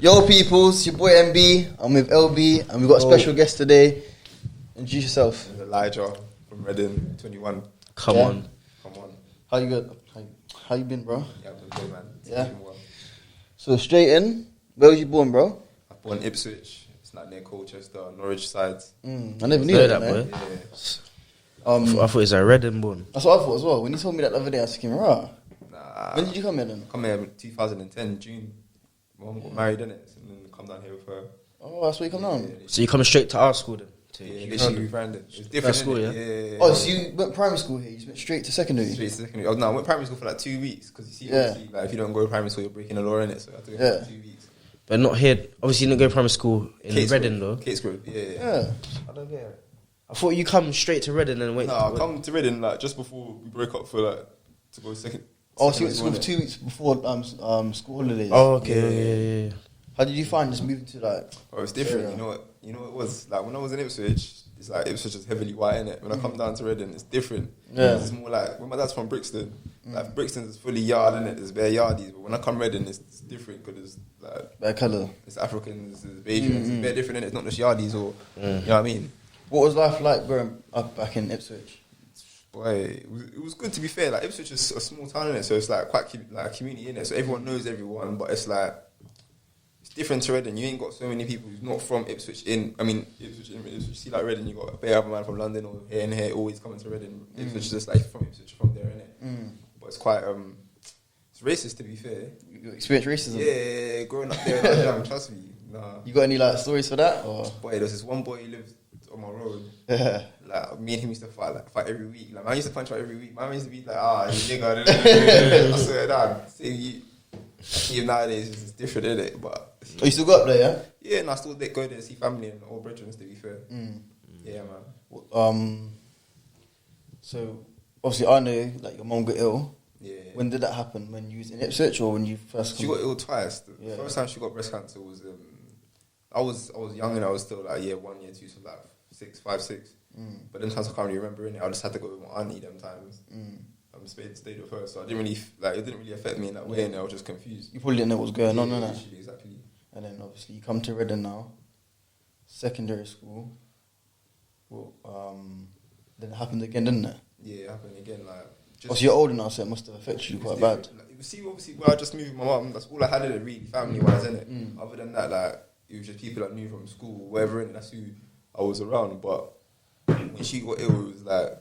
Yo, peoples, it's your boy MB. I'm with LB, and we've got a special guest today. Introduce yourself. Elijah from Reading, 21. Come on. How you good? How you been, bro? Yeah, I've been good, man. Yeah. Well. So straight in, where was you born, bro? I was born in Ipswich. It's like near Colchester, Norwich side. I never knew that, boy. Yeah. I thought it was a Reading born. That's what I thought as well. When you told me that the other day, I was thinking, rah. Nah. When did you come here then? I come here in 2010, June. My mum got married, innit? And then come down here with her. Oh, that's where you come down? So you coming straight to our school then? Yeah, literally rebranded. It was different, school, innit? yeah? Oh, so you went primary school here? You went straight to secondary? Straight to secondary. Oh, no, I went primary school for like 2 weeks. Because you see, obviously, like, if you don't go to primary school, you're breaking the law, innit? So I had to go for like 2 weeks. But not here. Obviously, you didn't go to primary school in Reading, though. Catesgrove, yeah. I don't get it. I thought you come straight to Reading and wait. No, I come to Reading like just before we broke up for like to go second. Oh, so you went to school for 2 weeks before school holidays? Oh, okay, yeah. How did you find just moving to like? Oh, it's different. You know what? You know what it was like when I was in Ipswich. It's like Ipswich is heavily white, innit? When I come down to Reading, it's different. Yeah. It's more like when my dad's from Brixton. Like Brixton is fully yard, innit? There's bare yardies. But when I come Reading, it's different because it's like bare colour. It's Africans, it's Asians, it's bare different, innit? It's not just yardies or you know what I mean. What was life like growing up back in Ipswich? Boy, it was good to be fair. Like Ipswich is a small town, innit? So it's like quite like a community, innit? So everyone knows everyone, but it's like it's different to Reading. You ain't got so many people who's not from Ipswich. Ipswich. See, like Reading, you got a bare other man from London or here and here always coming to Reading. Ipswich is just like from Ipswich, from there, innit? But it's quite it's racist to be fair. You experienced racism? Yeah, growing up there, in Amsterdam, trust me. Nah. You got any like stories for that? Or boy, there's this one boy who lived on my road. yeah. Like me and him used to fight every week. Like man used to punch out every week. Man used to be like, you nigga. I swear down. See him nowadays it's different, isn't it? But you still got up there, yeah? Yeah, and I still go there to see family and all brethren, to be fair. Yeah, man. So obviously I know like your mum got ill. Yeah. When did that happen? When you was in Ipswich or when you first? She got ill twice. The first time she got breast cancer was I was young and I was still like year 1, year 2, so like 5, 6. But them times I can't really remember it. I just had to go with my auntie them times. Stayed with her, so I didn't really it didn't really affect me in that way, and I was just confused. You probably didn't know what was going on, innit? Exactly. And then obviously you come to Reading now, secondary school. Well, then it happened again, didn't it? Yeah, it happened again. Like, obviously you're older now, so it must have affected you quite bad. Like, you see, obviously, when I just moved with my mum, that's all I had in it, really, family-wise, innit? Other than that, like, it was just people I knew from school, whatever, innit? That's who I was around. But when she got ill, it was like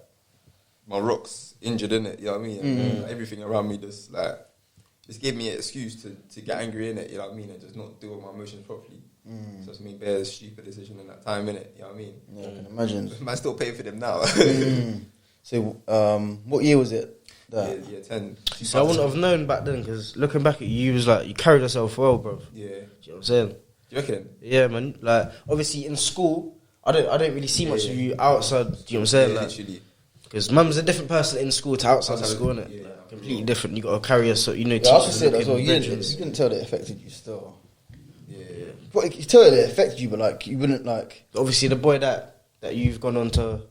my rocks injured, innit? You know what I mean? And like, everything around me just gave me an excuse to get angry, innit? You know what I mean? And just not deal with my emotions properly. So it's me bare stupid decision in that time, innit? You know what I mean? Yeah, I can imagine. Man, still paying for them now. So, what year was it? Year 10. So I wouldn't have known back then, because looking back at you, was like, you carried yourself well, bro. Yeah. Do you know what I'm saying? Do you reckon? Yeah, man. Like, obviously in school, I don't really see much of you outside, do you know what I'm saying? Yeah, like, literally. Because mum's a different person in school to outside of school, innit? Yeah. Like, completely different. You got to carry yourself, you know, Yeah, I was just teachers saying as well. You brethrens. couldn't tell that it affected you still. Yeah. But you tell that it affected you, but like you wouldn't like. Obviously, the boy that you've gone on to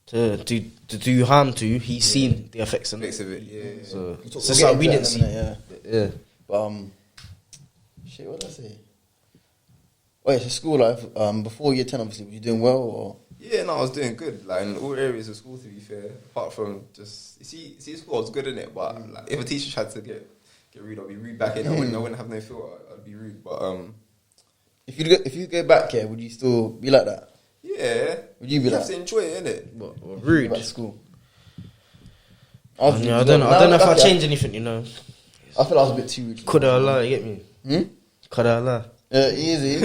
do harm to, he's seen the effects of Effects it. of it, yeah. So We'll it's get something into we that didn't in a see. minute, Yeah. But shit, what did I say? Wait, so school life. Before year 10, obviously, were you doing well or? Yeah, no, I was doing good. Like in all areas of school, to be fair. Apart from just see school, I was good in it. But like, if a teacher tried to get rude, I'd be rude back in. I wouldn't have no filter. I'd be rude. But if you go back here, would you still be like that? yeah, Would you be you like have to enjoy it, innit? What, rude. Back to school. I don't know if I change anything, you know. I feel I was a bit too rude. Could Allah, you get me? Could Allah. Easy.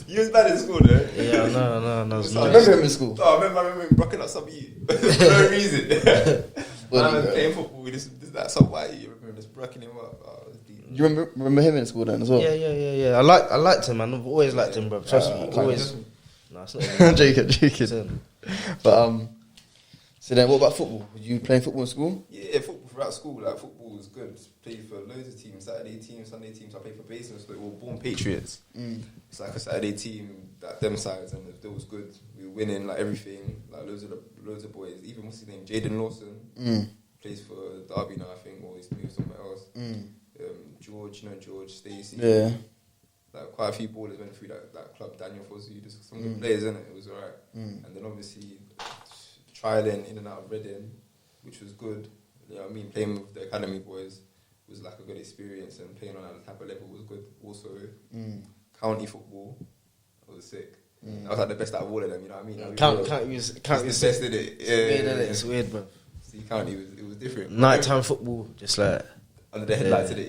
You was bad in school, though. Yeah, no. I remember him in school. No, I remember him rocking up some of you for no reason. Well, Man, playing football, this that some white. You remember him just rocking him up. Oh, you remember him in school then as well? Yeah. I liked him, man. I've always liked him, bro. Trust me. Always. No, it's not. I'm joking. But so then, what about football? Were you playing football in school? Yeah, football throughout school. Like football was good. Played for loads of teams. Saturday teams, Sunday teams. I played for Basins. So they were born Patriots. It's like a Saturday team that them sides, and it was good. We were winning like everything. Like loads of boys. Even what's his name, Jaden Lawson, plays for Derby now, I think, or he's moved somewhere else. George George, Stacey. Yeah. Like quite a few ballers went through that club. Daniel Fosu, there's some good players in it. It was alright. And then obviously trialing in and out of Reading, which was good. You know what I mean? Playing with the academy boys was like a good experience, and playing on that type of level was good. Also, county football was sick. I was like the best out of all of them. You know what I mean? Like, County it's was the best, in it. Yeah, It's weird, bro. See, county it was different. Nighttime football, just like under the headlights of it.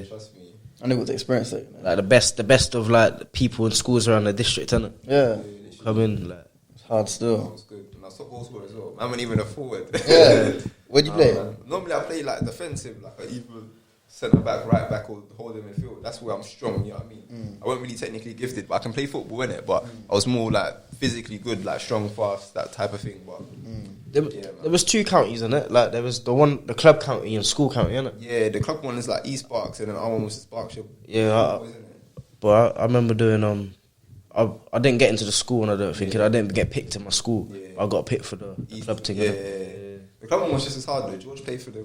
Yeah, trust me. I never got to experience it. like the best of like the people in schools around the district, innit? Yeah. Come in like. It's hard That still. was good. And I was top goal scorer as well. I wasn't even a forward. Yeah. Where'd you play? Normally I play like defensive, like either centre back, right back, or holding midfield. That's where I'm strong. You know what I mean? I wasn't really technically gifted, but I can play football in it. But I was more like physically good, like strong, fast, that type of thing. But There was two counties in it. Like there was the club county and school county, innit? yeah, the club one is like East Berks, and then our one was just Berkshire. Yeah, Boys, innit? but I remember doing I didn't get into the school, and I don't think I didn't get picked in my school. Yeah. I got picked for the East, club thing. yeah. innit? The club one was just as hard though. George played for the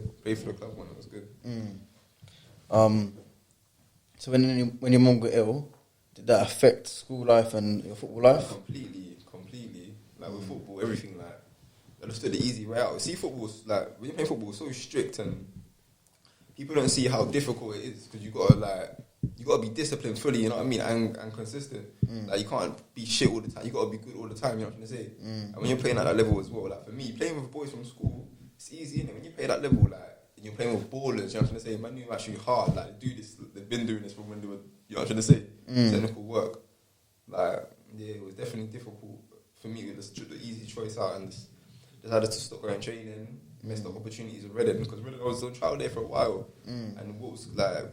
club one. It was good. So when your mum got ill, did that affect school life and your football life? Completely. Like with football, everything like I understood the easy way out. See, football's like when you play football, it's so strict, and people don't see how difficult it is because you gotta be disciplined fully. You know what I mean, and consistent. Like you can't be shit all the time. You gotta be good all the time. You know what I'm trying to say. And when you're playing at that level as well, like for me, playing with boys from school, it's easy. Innit? When you play at that level, like and you're playing with ballers, you know what I'm trying to say. Man, knew actually hard. Like they do this. They've been doing this from when they were. You know what I'm trying to say. Technical work. Like yeah, it was definitely difficult for me. It was the easy choice out, and just decided to stop going training. Missed up opportunities with Reading because Reading I was on trial there for a while, and what was like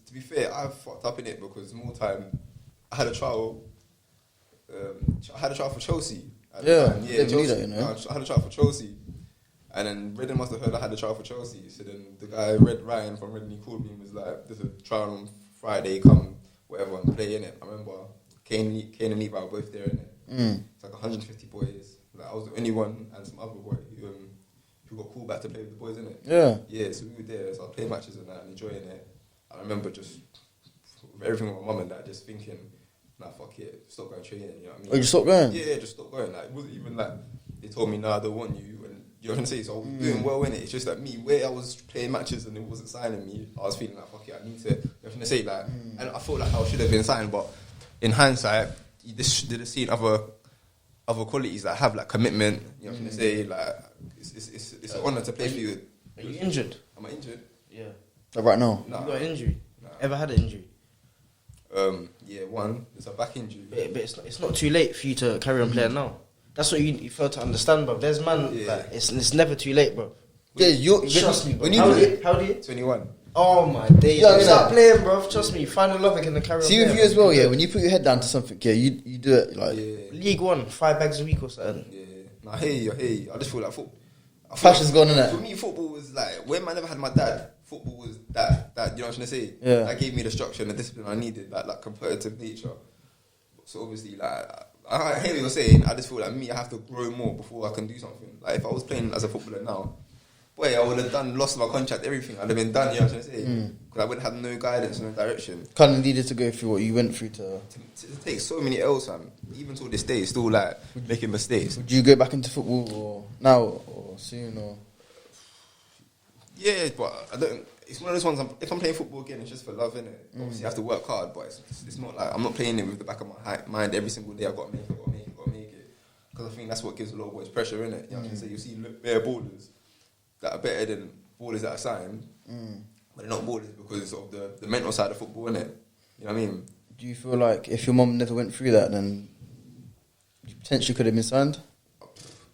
to be fair, I fucked up in it because more time I had a trial. I had a trial for Chelsea. Chelsea. I had a trial for Chelsea, and then Reading must have heard I had a trial for Chelsea. So then the guy Ryan from Reading, he called me and was like, "There's a trial on Friday. Come, whatever, and play in it." I remember Kane and Levi were both there in it. It's like 150 boys. Like I was the only one and some other boy who got called back to play with the boys in it. Yeah. So we were there. So I played matches and that and enjoying it. I remember just everything with my mum and dad, just thinking, "Nah, fuck it, stop going training." You know what I mean? Oh, you stopped going? Yeah, just stop going. Like it wasn't even like they told me, "Nah, I don't want you." And you know what I'm saying? So I was doing well in it. It's just that me, where I was playing matches and it wasn't signing me, I was feeling like, "Fuck it, I need to." You know what I'm trying to say? Like, and I felt like I should have been signed, but in hindsight, you just did see other qualities that have like commitment. You know what I'm trying to say? Like, it's an honour to play for you. Are you injured? Am I injured? Yeah. Like right now? Nah. You got an injury? Nah. Ever had an injury? Yeah, one. It's a back injury. But it's not too late for you to carry on playing now. That's what you fail to understand, bro. There's man, like, it's never too late, bro. Yeah, Trust me, bro. When How old you are you? 21. Oh my days. Yeah, Stop playing, bro. Trust me. Find a love again and carry on. see with playing, you as bro. well, yeah. When you put your head down to something, yeah, you do it like League One, 5 bags a week or something. Yeah. Nah, hey. I just feel like football. Fashion's gone, innit? For me, football was like when I never had my dad. Football was that you know what I'm trying to say. Yeah. That gave me the structure and the discipline I needed. Like competitive nature. So obviously, like I hear what you're saying. I just feel like me, I have to grow more before I can do something. Like if I was playing as a footballer now, boy, I would have lost my contract, everything. I'd have been done. You know what I'm trying to say? Because I wouldn't have no guidance, no direction. kind of needed to go through what you went through to. To take so many L's, fam. Even till this day, still like making mistakes. Would you go back into football or now or soon or? Yeah, but I don't. It's one of those ones. If I'm playing football again, it's just for love, innit? Obviously, I have to work hard, but it's not like I'm not playing it with the back of my mind every single day. I've got to make it. Because I think that's what gives a lot of boys pressure, innit? You know what I'm saying? You see bare ballers that are better than ballers that are signed, but they're not ballers because of the mental side of football, innit? You know what I mean? Do you feel like if your mum never went through that, then you potentially could have been signed?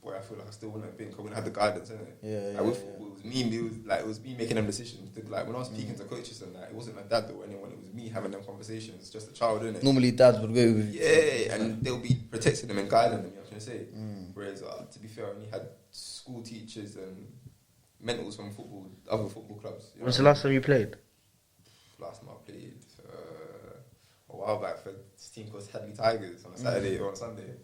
Boy, I feel like I still wouldn't have been. 'Cause I wouldn't have the guidance, innit? Yeah, Like with football, it was me making them decisions. Like when I was speaking to coaches and that, it wasn't my dad or anyone. It was me having them conversations. Just a child, innit? Normally, dads would go with you. Yeah, and they'll be protecting them and guiding them. You know what I'm trying to say? Whereas, to be fair, I only had school teachers and mentors from other football clubs. You know When's the what last time you played? Last time I played a while back for this team called Hadley Tigers on a Saturday or on a Sunday.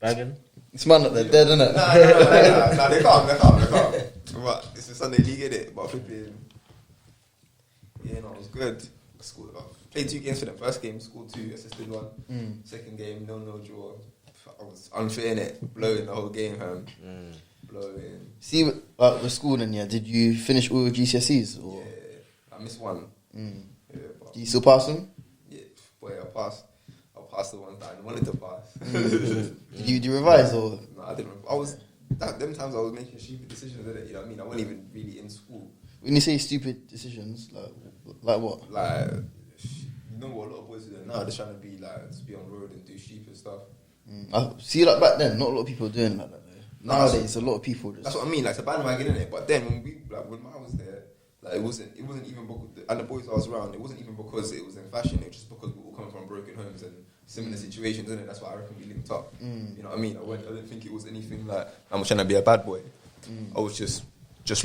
Bagging? It's man that they're dead, innit? Nah, they can't. But it's a Sunday league, innit? But flipping, Yeah, no, it was good. Played 2 games for them. First game, scored 2, assisted 1. Second game, no draw. I was unfair in it, blowing the whole game home. Blowing. See, with school then, yeah, did you finish all your GCSEs? Or? Yeah, I missed 1. Yeah, Do you still pass them? Yeah, boy, I passed the ones that I wanted to pass. Did you revise or? No, I didn't. I was, them times I was making stupid decisions, you know what I mean? I wasn't even really in school. When you say stupid decisions, like what? Like, you know what a lot of boys do now? They're trying to be like, just be on the road and do stupid stuff. I see, like back then, not a lot of people doing like that. Nowadays, a lot of people just. That's what I mean. Like, it's a bandwagon in it. But then when I was there, like it wasn't even because, and the boys I was around, it wasn't even because it was in fashion. It was just because we all come from broken homes and similar situations, isn't it? That's why I reckon we linked up. You know what I mean? I didn't think it was anything like I'm trying to be a bad boy. I was just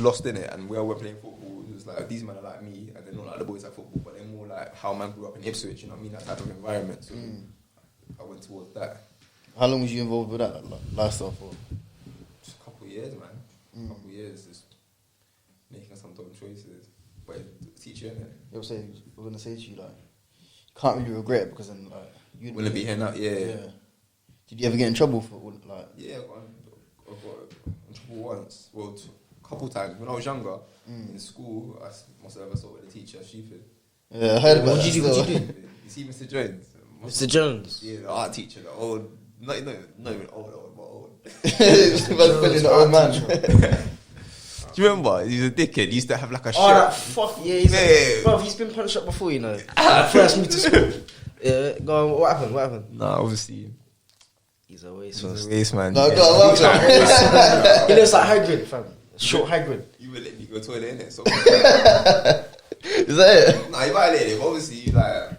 lost in it. And where we're playing football, it was like these men are like me, and they're not like the boys at football, but they're more like how man grew up in Ipswich. You know what I mean? That type of environment. So I went towards that. How long was you involved with that lifestyle for? Just a couple of years, man. A couple of years, just making some dumb choices. But it teach you, innit? I was gonna say to you, like, you can't really regret it because then, like, you wouldn't be here now. Yeah. Did you ever get in trouble for like? Yeah, I got in trouble once. Well, a couple times when I was younger in school. I must have ever saw the teacher stupid. Yeah, I heard about What did you do? You see, Mr. Jones. Mr. Jones. Yeah, the art teacher, the old, not even old, but old. The old man. Do you remember? He was a dickhead. He used to have like a shirt. Oh, that fuck yeah! Bro, he's been punched up before, you know. First moved to school. Yeah, go on. What happened? Nah, obviously. He's a waste. He's a waste man. No, Yeah. go on. He looks like Hagrid, fam. Short Hagrid. You will let me go to the toilet, innit? So, Is that it? nah, he violated him. Obviously, like.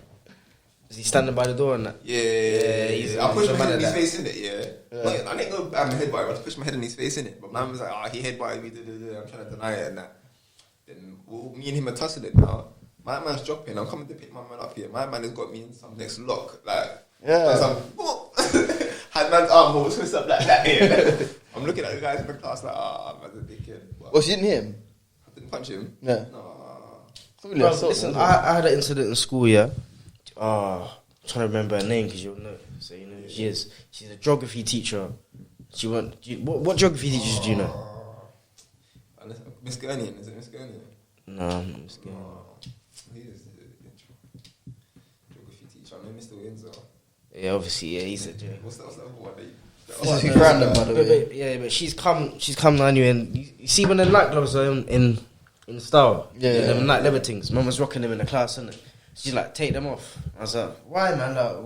Is he standing by the door and that? Yeah. I pushed he's a my man head in at his that. face, innit? Yeah. Like, I didn't go bam my head by him. I just pushed my head in his face, innit? But man was like, he headbutted me. I'm trying to deny it and that. Then me and him are tussling now. My man's dropping. I'm coming to pick my man up here. My man has got me in some next lock. Like, had man's arm hold twist up like that. Yeah. I'm looking at the guys in the class like, man's a big kid. But Well, she didn't hit him. I didn't punch him. Yeah. No. Bro, listen, I had an incident in school, yeah. I'm trying to remember her name because you'll know. So you know who she is. She's a geography teacher. She went. What geography teachers do you know? Miss Gurnian, is it Miss Gurnian? No, I'm not Miss Gurnian. He is the geography teacher. I know Mr. Windsor. Yeah, obviously, yeah, he's a What's that other one? This is random, by the way. But she's come now anyway. And you see when the night gloves are in style, Yeah. the night leather things. Mum was rocking them in the class, innit? She's like, take them off. I was like, why, man? Like,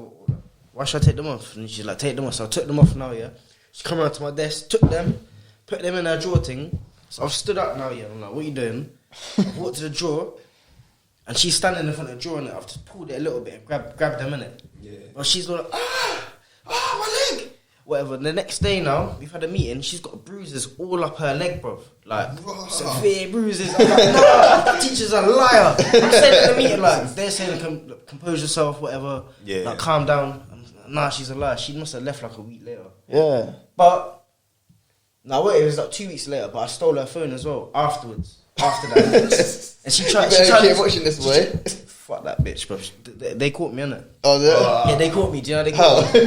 why should I take them off? And she's like, take them off. So I took them off now, yeah. She come around to my desk, took them, put them in her drawer thing. So I've stood up now, yeah. I'm like, what are you doing? I've walked to the drawer, and she's standing in front of the drawer, and I've just pulled it a little bit and grabbed them in it. Yeah. But she's going, my leg. Whatever. The next day now, we've had a meeting. She's got bruises all up her leg, bro. Like severe bruises. I'm like, no, that teacher's a liar. I'm saying in the meeting, like they're saying, compose yourself, whatever. Yeah. Like calm down. Nah, she's a liar. She must have left like a week later. Yeah. But now wait, it was like 2 weeks later. But I stole her phone as well afterwards. After that, and she tried. Keep watching this way. Fuck that bitch, bro. They caught me, innit? Oh, Yeah, they caught me. Do you know they caught me?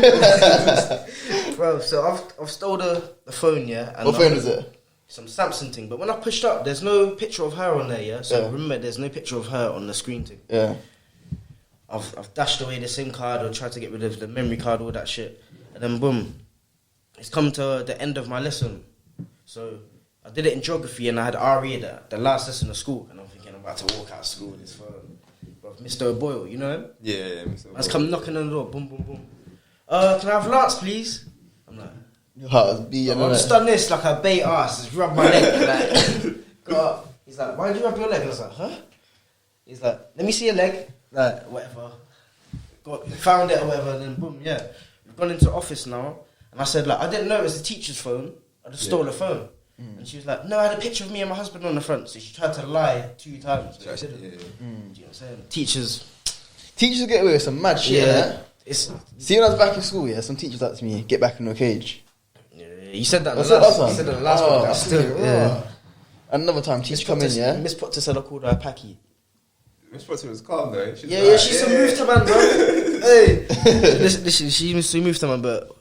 Bro, so I've stole the phone, yeah. And what phone is it? Some Samsung thing. But when I pushed up, there's no picture of her on there, yeah. So remember, there's no picture of her on the screen thing. Yeah. I've dashed away the SIM card or tried to get rid of the memory card, all that shit, and then boom, it's come to the end of my lesson. So I did it in geography, and I had RE the last lesson of school, and I'm thinking I'm about to walk out of school with this phone. But Mr. O'Boyle, you know him? Yeah, Mr. I just come knocking on the door, boom, boom, boom. Can I have Lance, please? I'm like, I've just done this like a bait ass, just rub my leg. Like, go up. He's like, why did you rub your leg? I was like, huh? He's like, let me see your leg. Like, whatever. Found it or whatever, and then boom, yeah. We've gone into the office now, and I said, like, I didn't know it was the teacher's phone. I just stole the phone. And she was like, no, I had a picture of me and my husband on the front. So she tried to lie 2 times. Yeah. Do you know what I'm saying? Teachers get away with some mad shit, yeah? It's, See, when I was back in school, yeah, some teachers like to me, get back in your cage. yeah, you said that in What's the that last one? one. You said that in the last one. That's still, yeah. Another time, teacher come in, yeah? Miss Potter said I called her a packy. Miss Potter was calm though. Yeah, she used to move to man, bro. Hey, listen, she used to move to man, but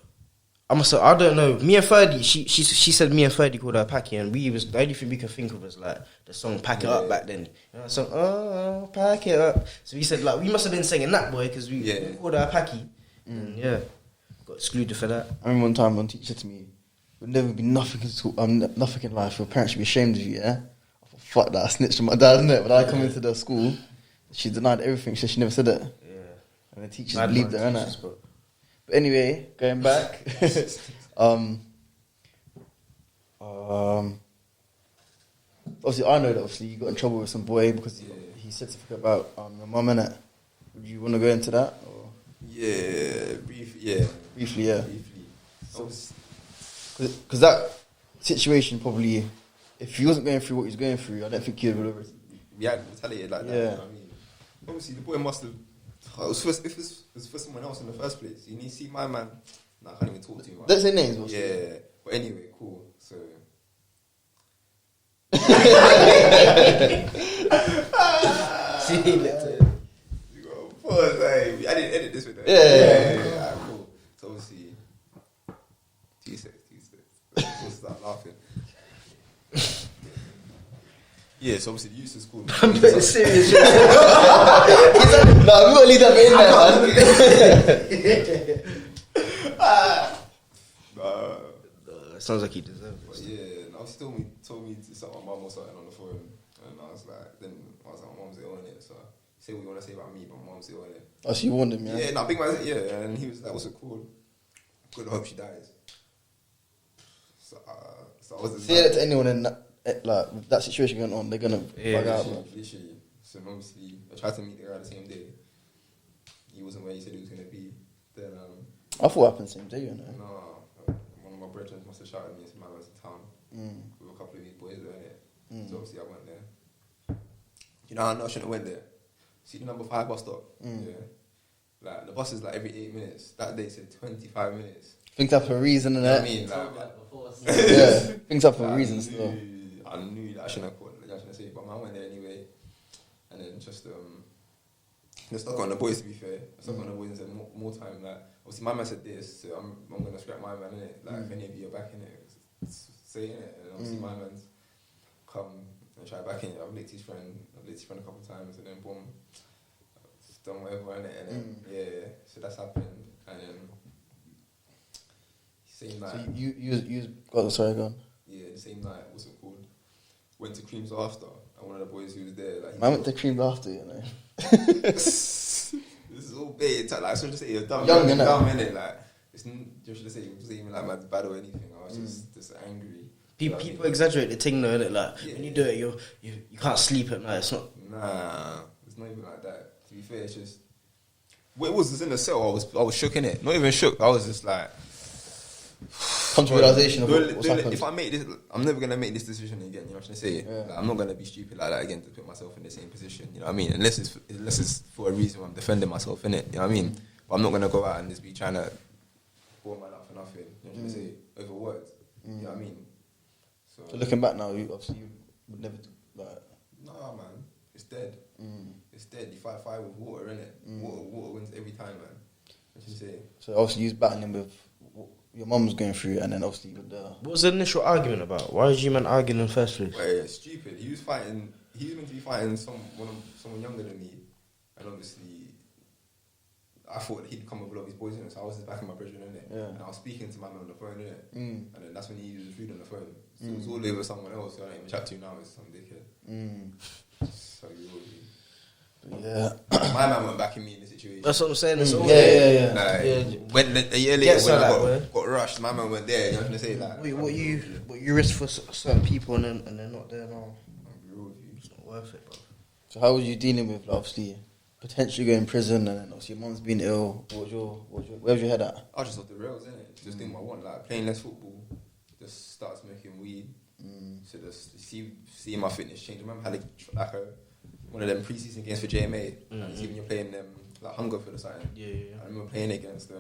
I don't know. Me and Ferdy, she said me and Ferdy called her Packy, and the only thing we could think of was like the song "Pack It Up" back then. You know, so pack it up. So we said like we must have been singing that boy because we called her Packy. And got excluded for that. I remember one time one teacher said to me, "There'll never be nothing in school, nothing in life. Your parents should be ashamed of you." Yeah, I thought, fuck that. I snitched on my dad, innit? When I come into the school, she denied everything. She said she never said it. Yeah, and the teachers believed her, innit? But anyway, going back, obviously I know that obviously you got in trouble with some boy because he said something about your mum, innit? Would you want to go into that? Or? Briefly. Because that situation probably, if he wasn't going through what he was going through, I don't think he would have retaliated like that. Yeah. You know what I mean? Obviously, the boy must have. It was for someone else in the first place. You need to see my man. Nah, I can't even talk to you. Don't say names. Yeah. But anyway, cool. So. See, you got pause. I didn't edit this with her. Yeah. Cool. So obviously, 2 seconds. We'll start laughing. Yeah, so obviously the use is cool. I'm being serious. No, I'm gonna leave that bit in there, man. Sounds like he deserves it. But yeah, now she told me to set my mum or something on the phone, and I was like, my mum's ill on it, so say what you want to say about me, but my mum's ill on it. Oh, so you warned him, yeah? Yeah, big man, yeah, and he was like, what's it called? Good, I hope she dies. So I wasn't. Say that to anyone in that, like, with that situation going on, they're gonna bug out, bro. Literally. So obviously, I tried to meet the guy the same day. He wasn't where he said he was gonna be. Then I thought it happened the same day, you know. No, one of my brethren must have shouted at me and said, "Man, I was in town with a couple of these boys doing it." So obviously, I went there. You know, I know I shouldn't have went there. See the number 5 bus stop. Yeah, like the bus is like every 8 minutes. That day said 25 minutes. Things up for a reason, innit? You know what I mean, yeah, things up for a reason still. I knew that I shouldn't have called. I shouldn't say, but man, I went there anyway, and then just stuck on the boys. To be fair, I stuck on the boys and said more time. Like obviously, my man said this, so I'm gonna scrap my man in it. Like if any of you are back in it, say it. And obviously, my man's come and try back in it. I've licked his friend a couple of times, and then boom, I've done whatever in it, and then so that's happened, and then. Same night. So you sorry, go on. Yeah, the same night. What's it called? Went to Creams after, and one of the boys who was there, like. I went to Creams after, you know. This is all bait. Like I should just say you're dumb. Young, innit? Dumb, innit? Like you should have said it wasn't even like my bad or anything. I was just angry. People exaggerate the thing, though, innit? Like when you do it, you can't sleep at night. It's not. Nah, it's not even like that. To be fair, it's just. What it was in the cell. I was shook in it. Not even shook. I was just like. Come to realization of what's happened. If I make this, I'm never gonna make this decision again. You know what I'm trying to say? Yeah. Like, I'm not gonna be stupid like that again to put myself in the same position. You know what I mean? Unless it's for a reason where I'm defending myself in it. You know what I mean? But I'm not gonna go out and just be trying to bore man up for nothing. You know what I'm trying to say? Over words. You know what I mean? So looking back now, you would never do that. Nah, man, it's dead. It's dead. You fight fire with water, innit? Water wins every time, man. What you say? So obviously you was battling with what your mum was going through, and then obviously with the. What was the initial argument about? Why was you man arguing in the first place? Well, yeah, stupid. He was meant to be fighting someone younger than me, and obviously, I thought he'd come with a lot of his boys in it, so I was just backing my brethren in it. Yeah. And I was speaking to my man on the phone in it, and then that's when he used rude on the phone. So it was all over someone else who I don't even chat to now. It's some dickhead. So you will be. Yeah. My man went back in me in the situation. That's what I'm saying. It's all yeah. Like, when a year later when I got rushed, my man went there. You know what I'm saying? Like, what you risk for certain people and they're not there now. I'll be real with you. It's not worth it, bro. So how was you dealing with obviously potentially going to prison, and then obviously your mum's been ill? Where was your head at? I was just off the rails, innit? Just doing what I want, like playing less football, just start smoking weed. So just see my fitness change. I remember I had one of them pre-season games for JMA. And even you're playing them like Hunger for the side. Yeah. I remember playing against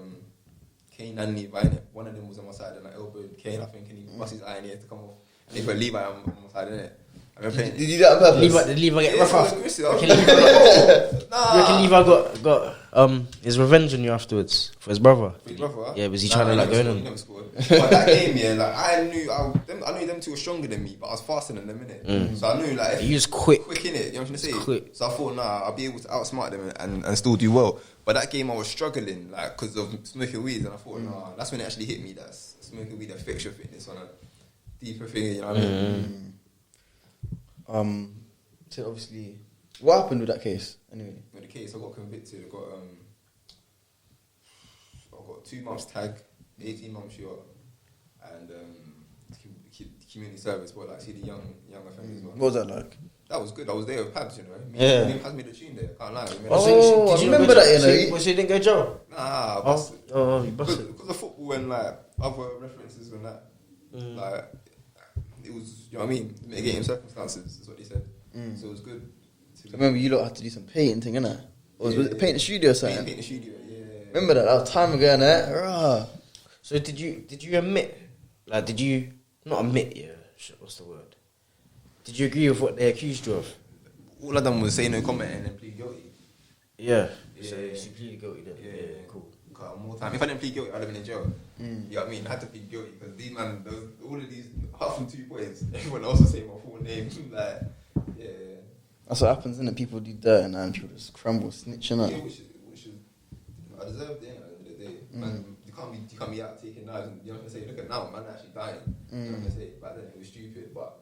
Kane and Levi. Innit? One of them was on my side and I elbowed Kane, I think, and he bust his eye and he had to come off. And he put Levi on my side, innit? I've been playing Did you do that on purpose? Did Levi get rough after? Nah. You reckon Levi got his revenge on you afterwards for his brother? For his brother? Yeah, was he trying to like go in? He never scored. But that game, yeah, like I knew them two were stronger than me, but I was faster than them, innit? So I knew like He was quick. quick in it. You know what I'm trying to say? Quick. So I thought, nah, I'll be able to outsmart them and still do well. But that game I was struggling, like, because of smoking weed, and I thought, nah, that's when it actually hit me. That's smoking weed affects your fitness on a deeper thing. You know what I mean? So obviously, what happened with that case? Anyway, With the case, I got convicted. I got 2 months tag, 18 months short, and community service. But like, see the young offenders. what was that like? That was good. I was there with Pabs, you know. Yeah. Me and Pabs made the tune there. Can't lie. Oh, I remember that, you know. So you didn't go to jail? Nah, busted. Oh, you busted. Because of football and like other references and that, like it was, you know what I mean, mitigating circumstances is what they said. So it was good. I remember you lot had to do some painting thing, innit? Or was it painting studio or something? Painting the studio, yeah. Remember that? That was time ago, innit? Rah. So did you admit? Like, did you not admit? Yeah, shit, what's the word? Did you agree with what they accused you of? All of them was say no comment and then plead guilty. Yeah. Yeah. So you pleaded guilty then? Yeah, Cool. Got more time. If I didn't plead guilty, I'd have been in jail. You know what I mean? I had to plead guilty because these man, all of these, apart from 2 points, everyone else was saying my full name. Like, yeah. That's what happens, innit? People do dirt and people just crumble, snitching up. Yeah, which is, I deserved it at the end of the day. Man, you can't be out taking knives. And, you know what I'm saying? Look at now, man, actually dying. You know what I'm saying? Back then it was stupid, but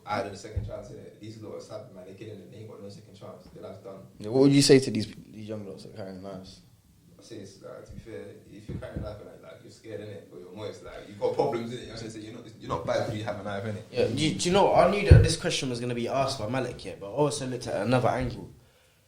I had a second chance in it. These lot are stabbing, man. They're killing it. They ain't got no second chance. Their life's done. Yeah, what would you say to these young lots that are carrying knives? I say it's like, to be fair, if you're carrying a knife and like you're scared in it, or you're moist, like you've got problems in it. You know what I'm saying? You're not bad because you have a knife in it. Yeah. Do you know what? I knew that this question was going to be asked by Malik, yeah, but I also looked at another angle.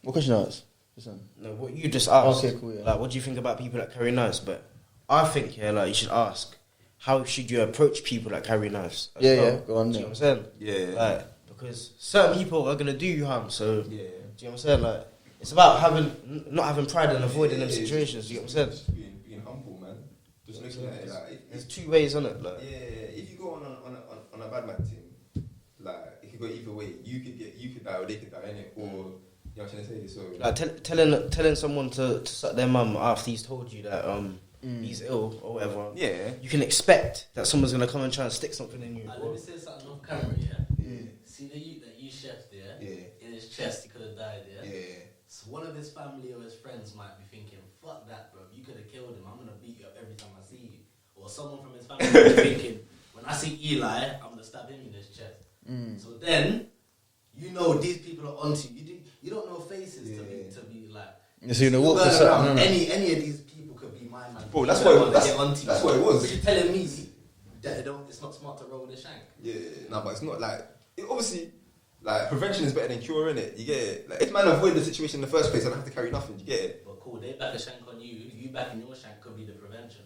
What question was? Listen. No, what you just asked. Okay, cool, yeah. Like, what do you think about people that carry knives? But I think, yeah, like, you should ask, how should you approach people that carry knives? as Yeah, well? yeah, go on, Do you yeah. know what I'm saying? Yeah. Like, because certain people are going to do you harm, so, do Yeah. you know what I'm saying? Like, it's about not having pride and avoiding them situations, do you know what I'm saying? Just being humble, man. Just looking at it like There's 2 ways on it, like. yeah. If you go on a bad man team, like it could go either way. You could die or they could die in it, or you know what I'm trying to say. So Like telling someone to suck their mum after he's told you that he's ill or whatever. yeah. You can expect that someone's gonna come and try and stick something in you. Let me say something off camera, yeah? See that you chef there? Yeah. In his chest, he could have died, yeah? Yeah. So one of his family or his friends might be thinking, fuck that, bro. You could have killed him. I'm going to beat you up every time I see you. Or someone from his family might be thinking, when I see Eli, I'm going to stab him in his chest. So then, you know these people are onto you. You don't know faces to be like... So you know what? Going around, any of these people could be my man. Bro, that's You don't what wanna get onto you. that's what it was. But you're telling me that it's not smart to roll with a shank. Yeah, no, but it's not like obviously, like prevention is better than cure, innit? You get it? Like if man avoid the situation in the first place, I don't have to carry nothing. You get it? But cool, they back a shank on you. You back in your shank could be the prevention.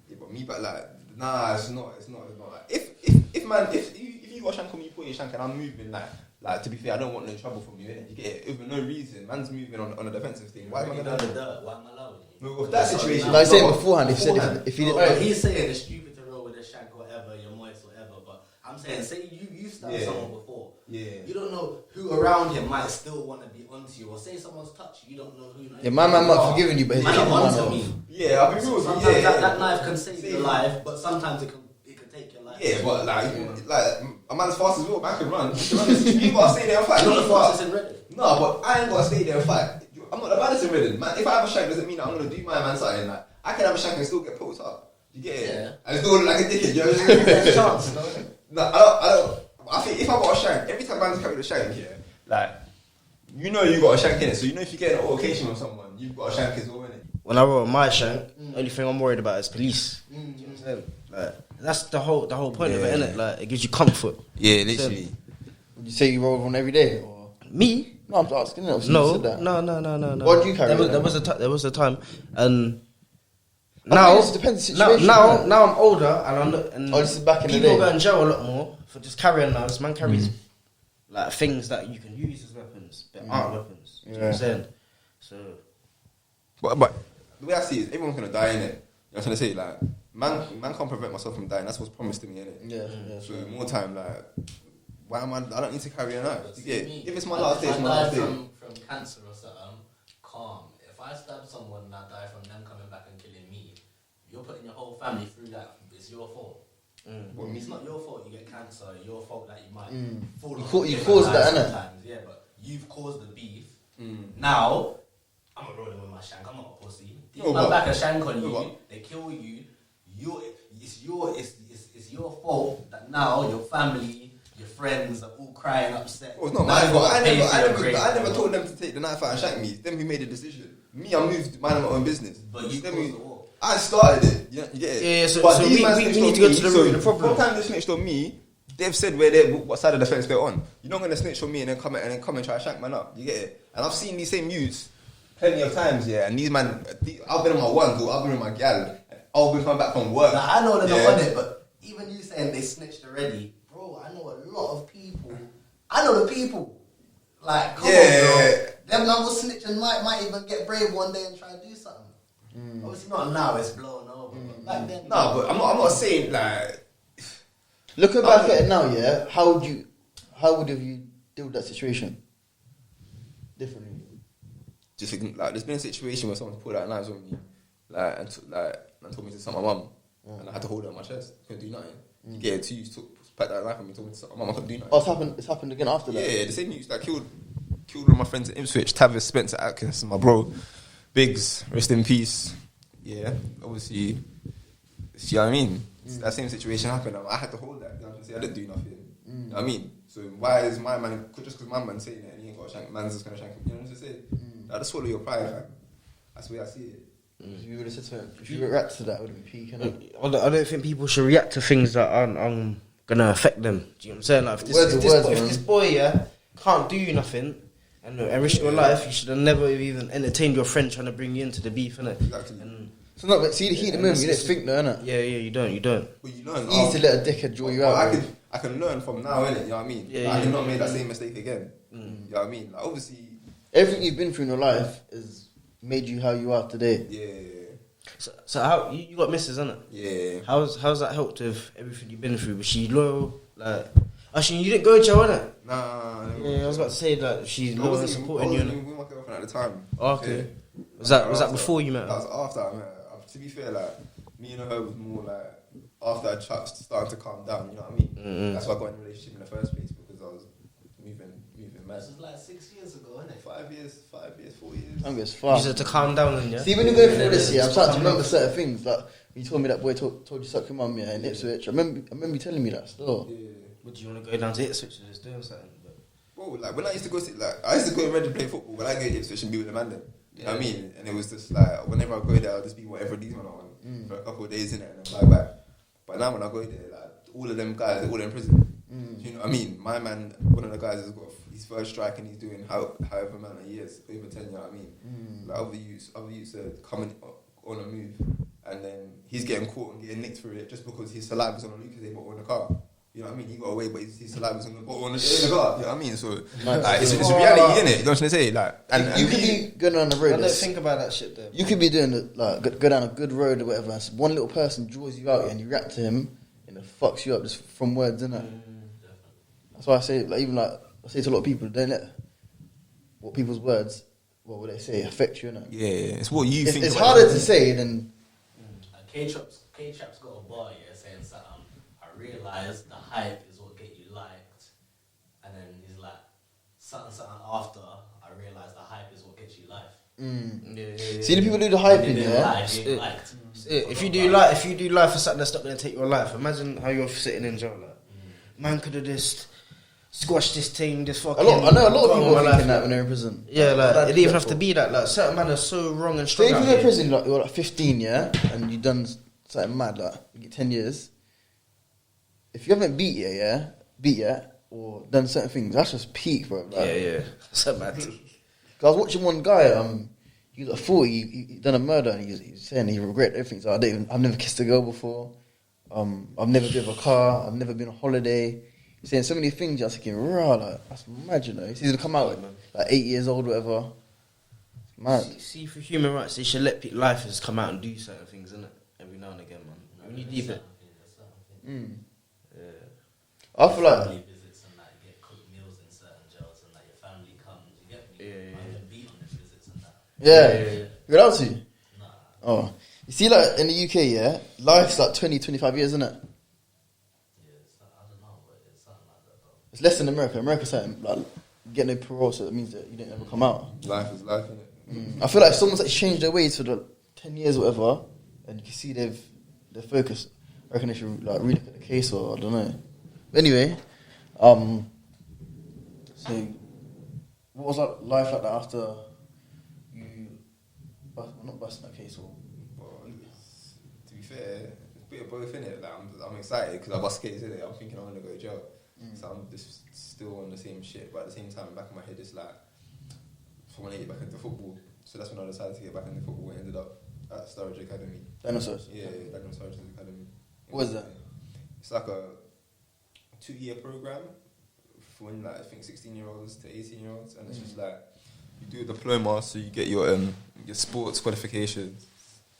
Yeah, but me back like nah, it's not like if you got a shank on me, you put your shank and I'm moving like to be fair, I don't want no trouble from you, innit? You get it? If for no reason, man's moving on a defensive thing. Why am I Already gonna done do the that? dirt. Why am I allowing you? No, with that situation, Like I said beforehand, if you said if you No, didn't. but he's saying it's stupid to roll with a shank or whatever, you're moist or whatever. But I'm saying, say you stabbed someone before. Yeah. You don't know who around him might still want to be onto you, or say someone's touched you, you don't know who. Yeah, my man might forgiven you, but his Man, kid onto might me. not. Yeah, I'll be real. Sometimes that knife can save your life, but sometimes it can take your life. Yeah, but like a man's fast as well. Man can run. You gotta stay there and fight. You're not the fastest in Reading. No, but I ain't gotta stay there and fight. I'm not the baddest in Reading. Man, if I have a shank, doesn't mean that I'm gonna do my man something. Like I can have a shank and still get poked up. You get it? Yeah. And still look like a dickhead. You know what I'm saying? There's a chance, no? No, I don't. I think if I got a shank, every time man's carried a shank, yeah, like you know you got a shank in it. So you know if you get an altercation with someone, you've got a shank as well in it. When I roll my shank, only thing I'm worried about is police. Do you know what I'm saying? Like, that's the whole point of it, innit? Like, it gives you comfort. Yeah, literally. Would you say you roll one every day? Or? Me? No, I'm just asking. You No, said that. no. What do you carry? There was a time, and I now think it depends on the situation, now innit? I'm older, and I'm not. And Oh, this is back in the people day. go in jail a lot more for just carrying knives. Man carries like things that you can use as weapons, but aren't weapons. Do you know what I'm saying? So But the way I see it is everyone's gonna die in it. You know what I'm trying to say? Like man can't prevent myself from dying. That's what's promised to me, innit? Yeah. So more time, like why am I don't need to carry on out. But Yeah, see me, if it's my last day, it's my last day. From cancer or something, calm. If I stab someone and I die from them coming back and killing me, you're putting your whole family through that. It's your fault. What, me? It's not your fault you get cancer. Your fault that you might fall. You caused that, innit? Sometimes, yeah, but you've caused the beef. Now I'm rolling with my shank. I'm not a pussy. These man back a shank on you. They kill you. It's your fault that now your family, your friends are all crying upset. Oh, it's not my fault. I never told them to take the knife out and shank me. It's them who made the decision. Me, I moved to mind my own business. But you them caused who, the war. I started it. You get it? Yeah, so But we these man need snitched to on go to the me, root of the problem. From the time they snitched on me, they've said what side of the fence they're on. You're not gonna snitch on me and then come and try to shank man up. You get it? And I've seen these same youths plenty of times, yeah. And these man, I've been on my ones or I've been on my gal. I've been coming back from work. Now, I know they're not on it, but even you saying they snitched already, bro. I know a lot of people. I know the people. Like, come on, bro. Them man will snitch and might even get brave one day and try to do something. Obviously not now. It's blown over. But back then, No, but I'm not saying like. Looking back at it now, yeah, how would you deal with that situation differently? Just like, there's been a situation where someone's pulled out knives on me, and told me to suck my mum, and I had to hold it on my chest. Couldn't do nothing. You get it too. Packed that knife on me, told me to suck my mum. I couldn't do nothing. Oh, it's happened again after that. Yeah, the same news that killed one of my friends at Ipswich, Tavis Spencer Atkins, my bro. Biggs, rest in peace. Yeah, obviously, see what I mean? That same situation happened. I had to hold that. You know what I'm saying? I didn't do nothing. You know what I mean? So why is my man, just because my man's saying it and he ain't got a shank, man's just going to shank him? You know what I'm saying? Like, just swallow your pride, fam. That's the way I see it. If you would have said to him, if you react to that, it would have been peak, innit? I don't think people should react to things that aren't gonna affect them. Do you know what I'm saying? Like, if this boy can't do nothing and risk your life, you should have never even entertained your friend trying to bring you into the beef, innit? Exactly. So no, but see the heat of the moment, you didn't think though, innit? Yeah, you don't. But you learn. It's easy to let a dickhead draw you out. I can learn from now, innit? You know what I mean? Yeah, I yeah, cannot make that same mistake again. You know what I mean? Like, obviously. Everything you've been through in your life has made you how you are today. Yeah. So how you got missus, innit? Yeah. How's that helped with everything you've been through? Was she loyal? Like, actually, you didn't go to jail, innit? Nah. Yeah, I was about to say that she's loyal and supporting you. I was with my girlfriend at the time. Oh, okay. Yeah. Was that before you met her? That was after I met her. To be fair, like, me and her was more like after I started to calm down. You know what I mean? Mm-hmm. That's why I got in a relationship in the first place, because I was moving mad. This was like 6 years ago, isn't it? 5 years, 4 years. I'm just far. You said to calm down, then, yeah. See, when you're going through this, yeah, I'm starting to remember certain things. Like you told me that boy told you suck your mum, yeah, in Ipswich. I remember you telling me that still. Yeah. Would you want to go down to Ipswich and just doing something? Bro, like when I used to go I used to go and Reading play football. When I go to Ipswich and be with the man, then you know what I mean. And it was just like whenever I go there, I'll just be whatever these men are on for a couple of days in it and then fly back. But now when I go there, like all of them guys, they're all in prison. You know what I mean? My man, one of the guys has got his first strike and he's doing however amount of years, over 10. You know what I mean? Like other youths are coming on a move, and then he's getting caught and getting nicked for it just because his saliva's on a Lucas bottle in the car. You know what I mean? He got away, but his saliva's on the bottle in the car. You know what I mean? So like, it's a reality, innit? You know what I'm saying? Like, and you could be going on the road. I don't think about that shit though. You could be doing go down a good road or whatever. And one little person draws you out and you react to him, and it fucks you up just from words, innit? That's why I say, I say to a lot of people, don't let what people's words, what would they say, affect you, innit? yeah, it's what you think. It's harder to say than. K-Trap's got a bar, yeah, saying something. I realised the hype is what get you liked, and then he's like, something after. I realised the hype is what gets you life. Yeah. See the people do the hyping, They yeah. lie, they ain't liked. If you do life for something that's not going to take your life, imagine how you're sitting in jail. Like, man could have just squashed this team, this fucking. I know a lot of people are thinking that when they're in prison. Yeah, like it didn't even have to be that. Like certain men are so wrong and So strong. if out you're in here. prison, like you're like 15, yeah, and you've done something mad, like you get 10 years. If you haven't beat yet, or done certain things, that's just peak, bro. Like, Yeah, so mad. 'Cause I was watching one guy, he was like 40, he done a murder, and he's saying he regret everything. So I've never kissed a girl before. I've never driven a car. I've never been on holiday. He's saying so many things. You're thinking, rah, like that's mad, you know. He's gonna come out like 8 years old, whatever. It's mad. See, for human rights, they should let lifers come out and do certain things, innit? Every now and again, man. When you deep it. I feel like Family visits and that, I've been beat on the physics and that. Yeah. You're allowed to? Nah. Oh. You see, like, in the UK, yeah, life's like 20, 25 years, isn't it? Yeah, I don't know, but it's something like that though. It's less than America. America's something, like, getting no parole, so it means that you don't ever come out. Life is life, innit? I feel like someone's like changed their ways for the 10 years or whatever, and you can see they're focused. I reckon they should like relook at the case, or I don't know. But anyway, so what was like life like that after you not busting that case, or To be fair, it's a bit of both, innit? Like, I'm excited because I bust case, innit? I'm thinking I'm gonna go to jail. So I'm just still on the same shit, but at the same time, back in my head, it's like, I want to get back into football. So that's when I decided to get back into football and ended up at Sturridge Academy. Dinosaurs? Yeah, Dinosaurs Academy. What is that? It's like a 2-year program for when, like, I think 16-year-olds to 18-year-olds, and it's just like you do a diploma, so you get your sports qualifications,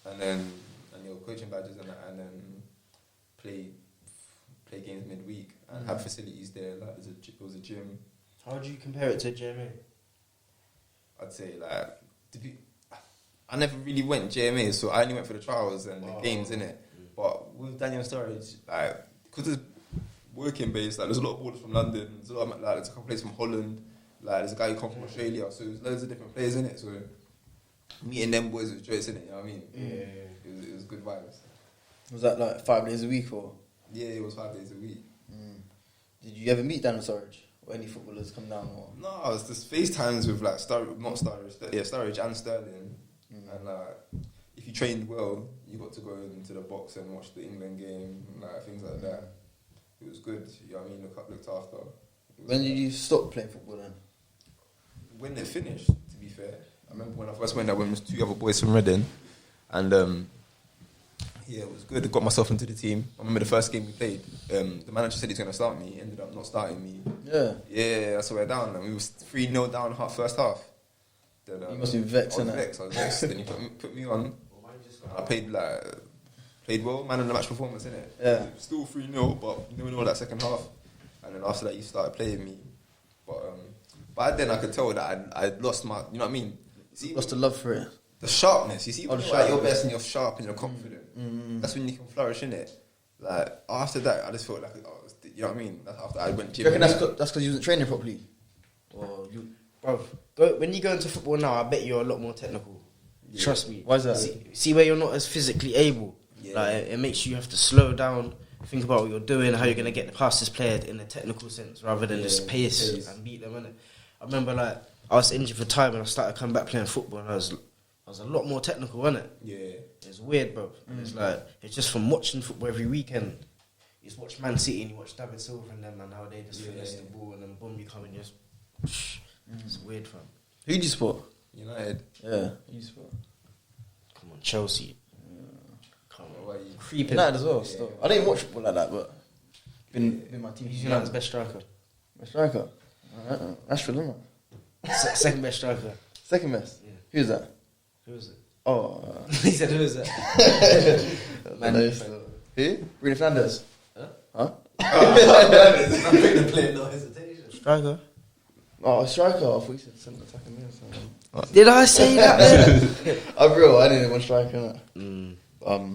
and your coaching badges and then play games midweek and have facilities there. Like there was a gym. How would you compare it to JMA? I'd say like I never really went JMA, so I only went for the trials and the games in it. But with Daniel Sturridge, like, because it's working based, like there's a lot of ballers from London, there's a lot of, like, there's a couple players from Holland, like there's a guy who come from Australia, so there's loads of different players in it. So meeting them boys was joyous, in it. You know what I mean? Yeah. It was good vibes. Was that like 5 days a week, or? Yeah, it was 5 days a week. Did you ever meet Daniel Sturridge, or any footballers come down, or? No, it was just FaceTimes with like Sturridge and Sterling, and like if you trained well, you got to go into the box and watch the England game, like things like that. It was good. You know what I mean? Looked after. When did you stop playing football then? When it finished, to be fair, I remember when I first went there, when there was 2 other boys from Reading, and yeah, it was good. I got myself into the team. I remember the first game we played. The manager said he's going to start me. He ended up not starting me. Yeah. Yeah, that's where we're down. And we was 3-0 down first half. Then, You must be vexed, I was innit? vexed. Then he put me on. I played well, man of the match performance, innit? Yeah. Still 3-0, but 0-0 that second half. And then after that, you started playing me. But by then, I could tell that I'd lost my, you know what I mean? See, Lost the love for it. the sharpness. You see, when the you're at your sharpness. best and you're sharp and you're confident, that's when you can flourish, innit? Like, after that, I just felt like, you know what I mean? That's after I went Do gym. you reckon that's because you wasn't training properly? Or you, bruv, when you go into football now, I bet you're a lot more technical. Yeah. Trust me. Why is that? See where you're not as physically able. Yeah. Like it makes you have to slow down, think about what you're doing, how you're gonna get past this player in a technical sense, rather than just pace and beat them. Innit? I remember like I was injured for time and I started coming back playing football, and I was a lot more technical, wasn't it? Yeah. It's weird, bro. It's like it's just from watching football every weekend. You just watch Man City and you watch David Silva and them, and how they just finesse the ball, and then boom, you come and just. It's weird, fam. Who do you support? United. Yeah. Who do you support? Come on, Chelsea. Come on, Why you? creeping. United as well. Still, I didn't watch football like that, but been my team. Who's United's best striker? Best striker. Ashford, isn't it? Second best striker. Second best. Yeah. Who's that? Who is it? Oh, He said, "Who is that?" Man, who? Bruno Fernandes. Huh? I'm going to play no hesitation. striker. Oh, striker. I thought you said centre attacking me or something. Did I say that? I'm real. I didn't want striker. Innit?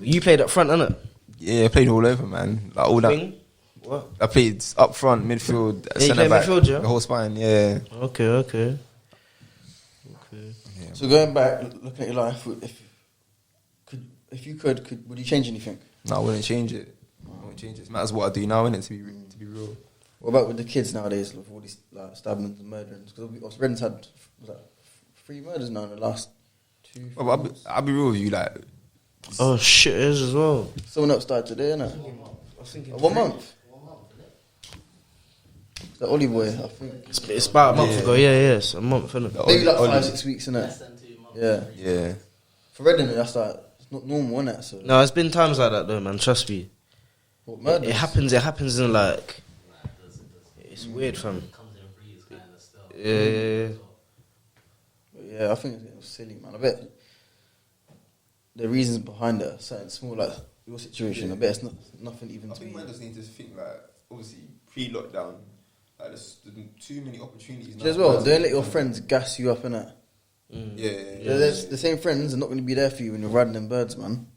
You played up front, innit? Yeah, I played all over, man. Like all that. Wing? What? I played up front, midfield, you centre played back, midfield, yeah? the whole spine. Yeah. Okay. So going back, looking at your life, if you could, would you change anything? No, I wouldn't change it. I wouldn't change it. It matters what I do now, innit? To be real. What about with the kids nowadays, with all these like stabbings and murderings? Because Redding's had 3 murders now in the last 2. Well, I'll be real with you, like. Oh shit, it is as well. Someone else died today, innit? I was thinking 1 month. The Ollie boy, I think. It's about a month ago. Yeah, it's a month, innit? Maybe like Ollie. 5-6 weeks, Less innit? than 2 months. Yeah. Yeah. For Reading, that's like it's not normal, innit? So No, it's been times like that though, man. Trust me. what, murders? It happens in like. It's weird, fam. It comes in threes, kind of still. Yeah. But yeah, I think it's getting silly, man. I bet the reasons behind it are certain small, like your situation. I bet it's not nothing even I to think be. man just need to think like, obviously pre-lockdown, Like, there's too many opportunities now. As well, don't let your friends gas you up, innit? Yeah. The same friends are not going to be there for you when you're riding them birds, man.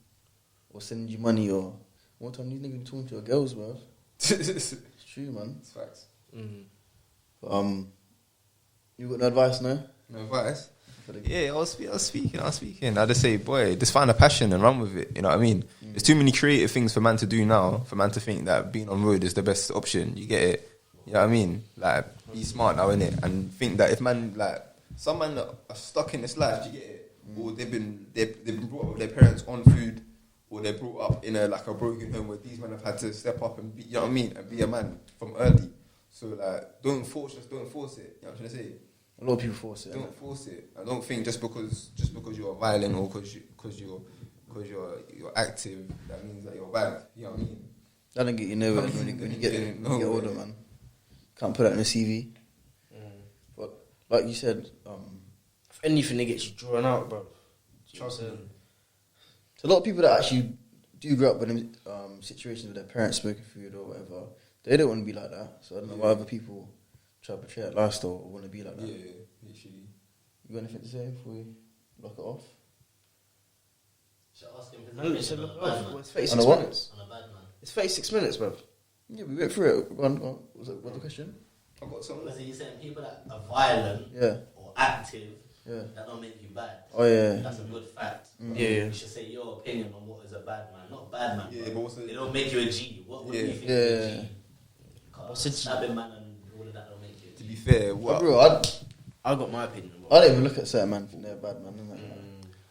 Or sending you money, or one time these niggas be talking to your girls, bro. It's It's true, man. facts. But, you got no advice, no? No advice? Yeah, I was speaking. I just say, boy, just find a passion and run with it. You know what I mean? There's too many creative things for man to do now, for man to think that being on road is the best option. You get it? You know what I mean? Like, be smart now, innit? And think that if man, like, some man that are stuck in this life, you get it? Or they've been brought up with their parents on food, or they're brought up in a broken home where these men have had to step up and be, you know what I mean? And be a man from early. So, like, don't force it. You know what I'm trying to say? A lot of people force it. Don't force it. I don't think just because you're violent or because you're active, that means that you're bad. You know what I mean? That don't get you nowhere when you get older, man. Can't put that in a CV. But like you said, If anything, it gets you drawn out, bro. Trust me. So a lot of people that actually do grow up in situations with their parents smoking food or whatever, they don't want to be like that. So I don't know why other people try to portray that lifestyle or want to be like that. Yeah, literally. You got anything to say before we lock it off? Should I ask him his No, opinion it's on a bad man? it's 36 On a what? minutes. On a bad man. It's 36 minutes, bro. Yeah, we went through it. Go on. What's the question? I've got something. Was he saying people that are violent Yeah. or active, Yeah. that don't make you bad? Oh, yeah. That's a good fact. Yeah. You should say your opinion on what is a bad man. Not bad man. Yeah, bro. but what's the- They don't make you a G. What do you think Yeah. is a G? What's a G? Stabbing man and all of that don't make you a To G. be fair, But what? bro, I got my opinion. I don't even look at certain man think they're a bad man, innit?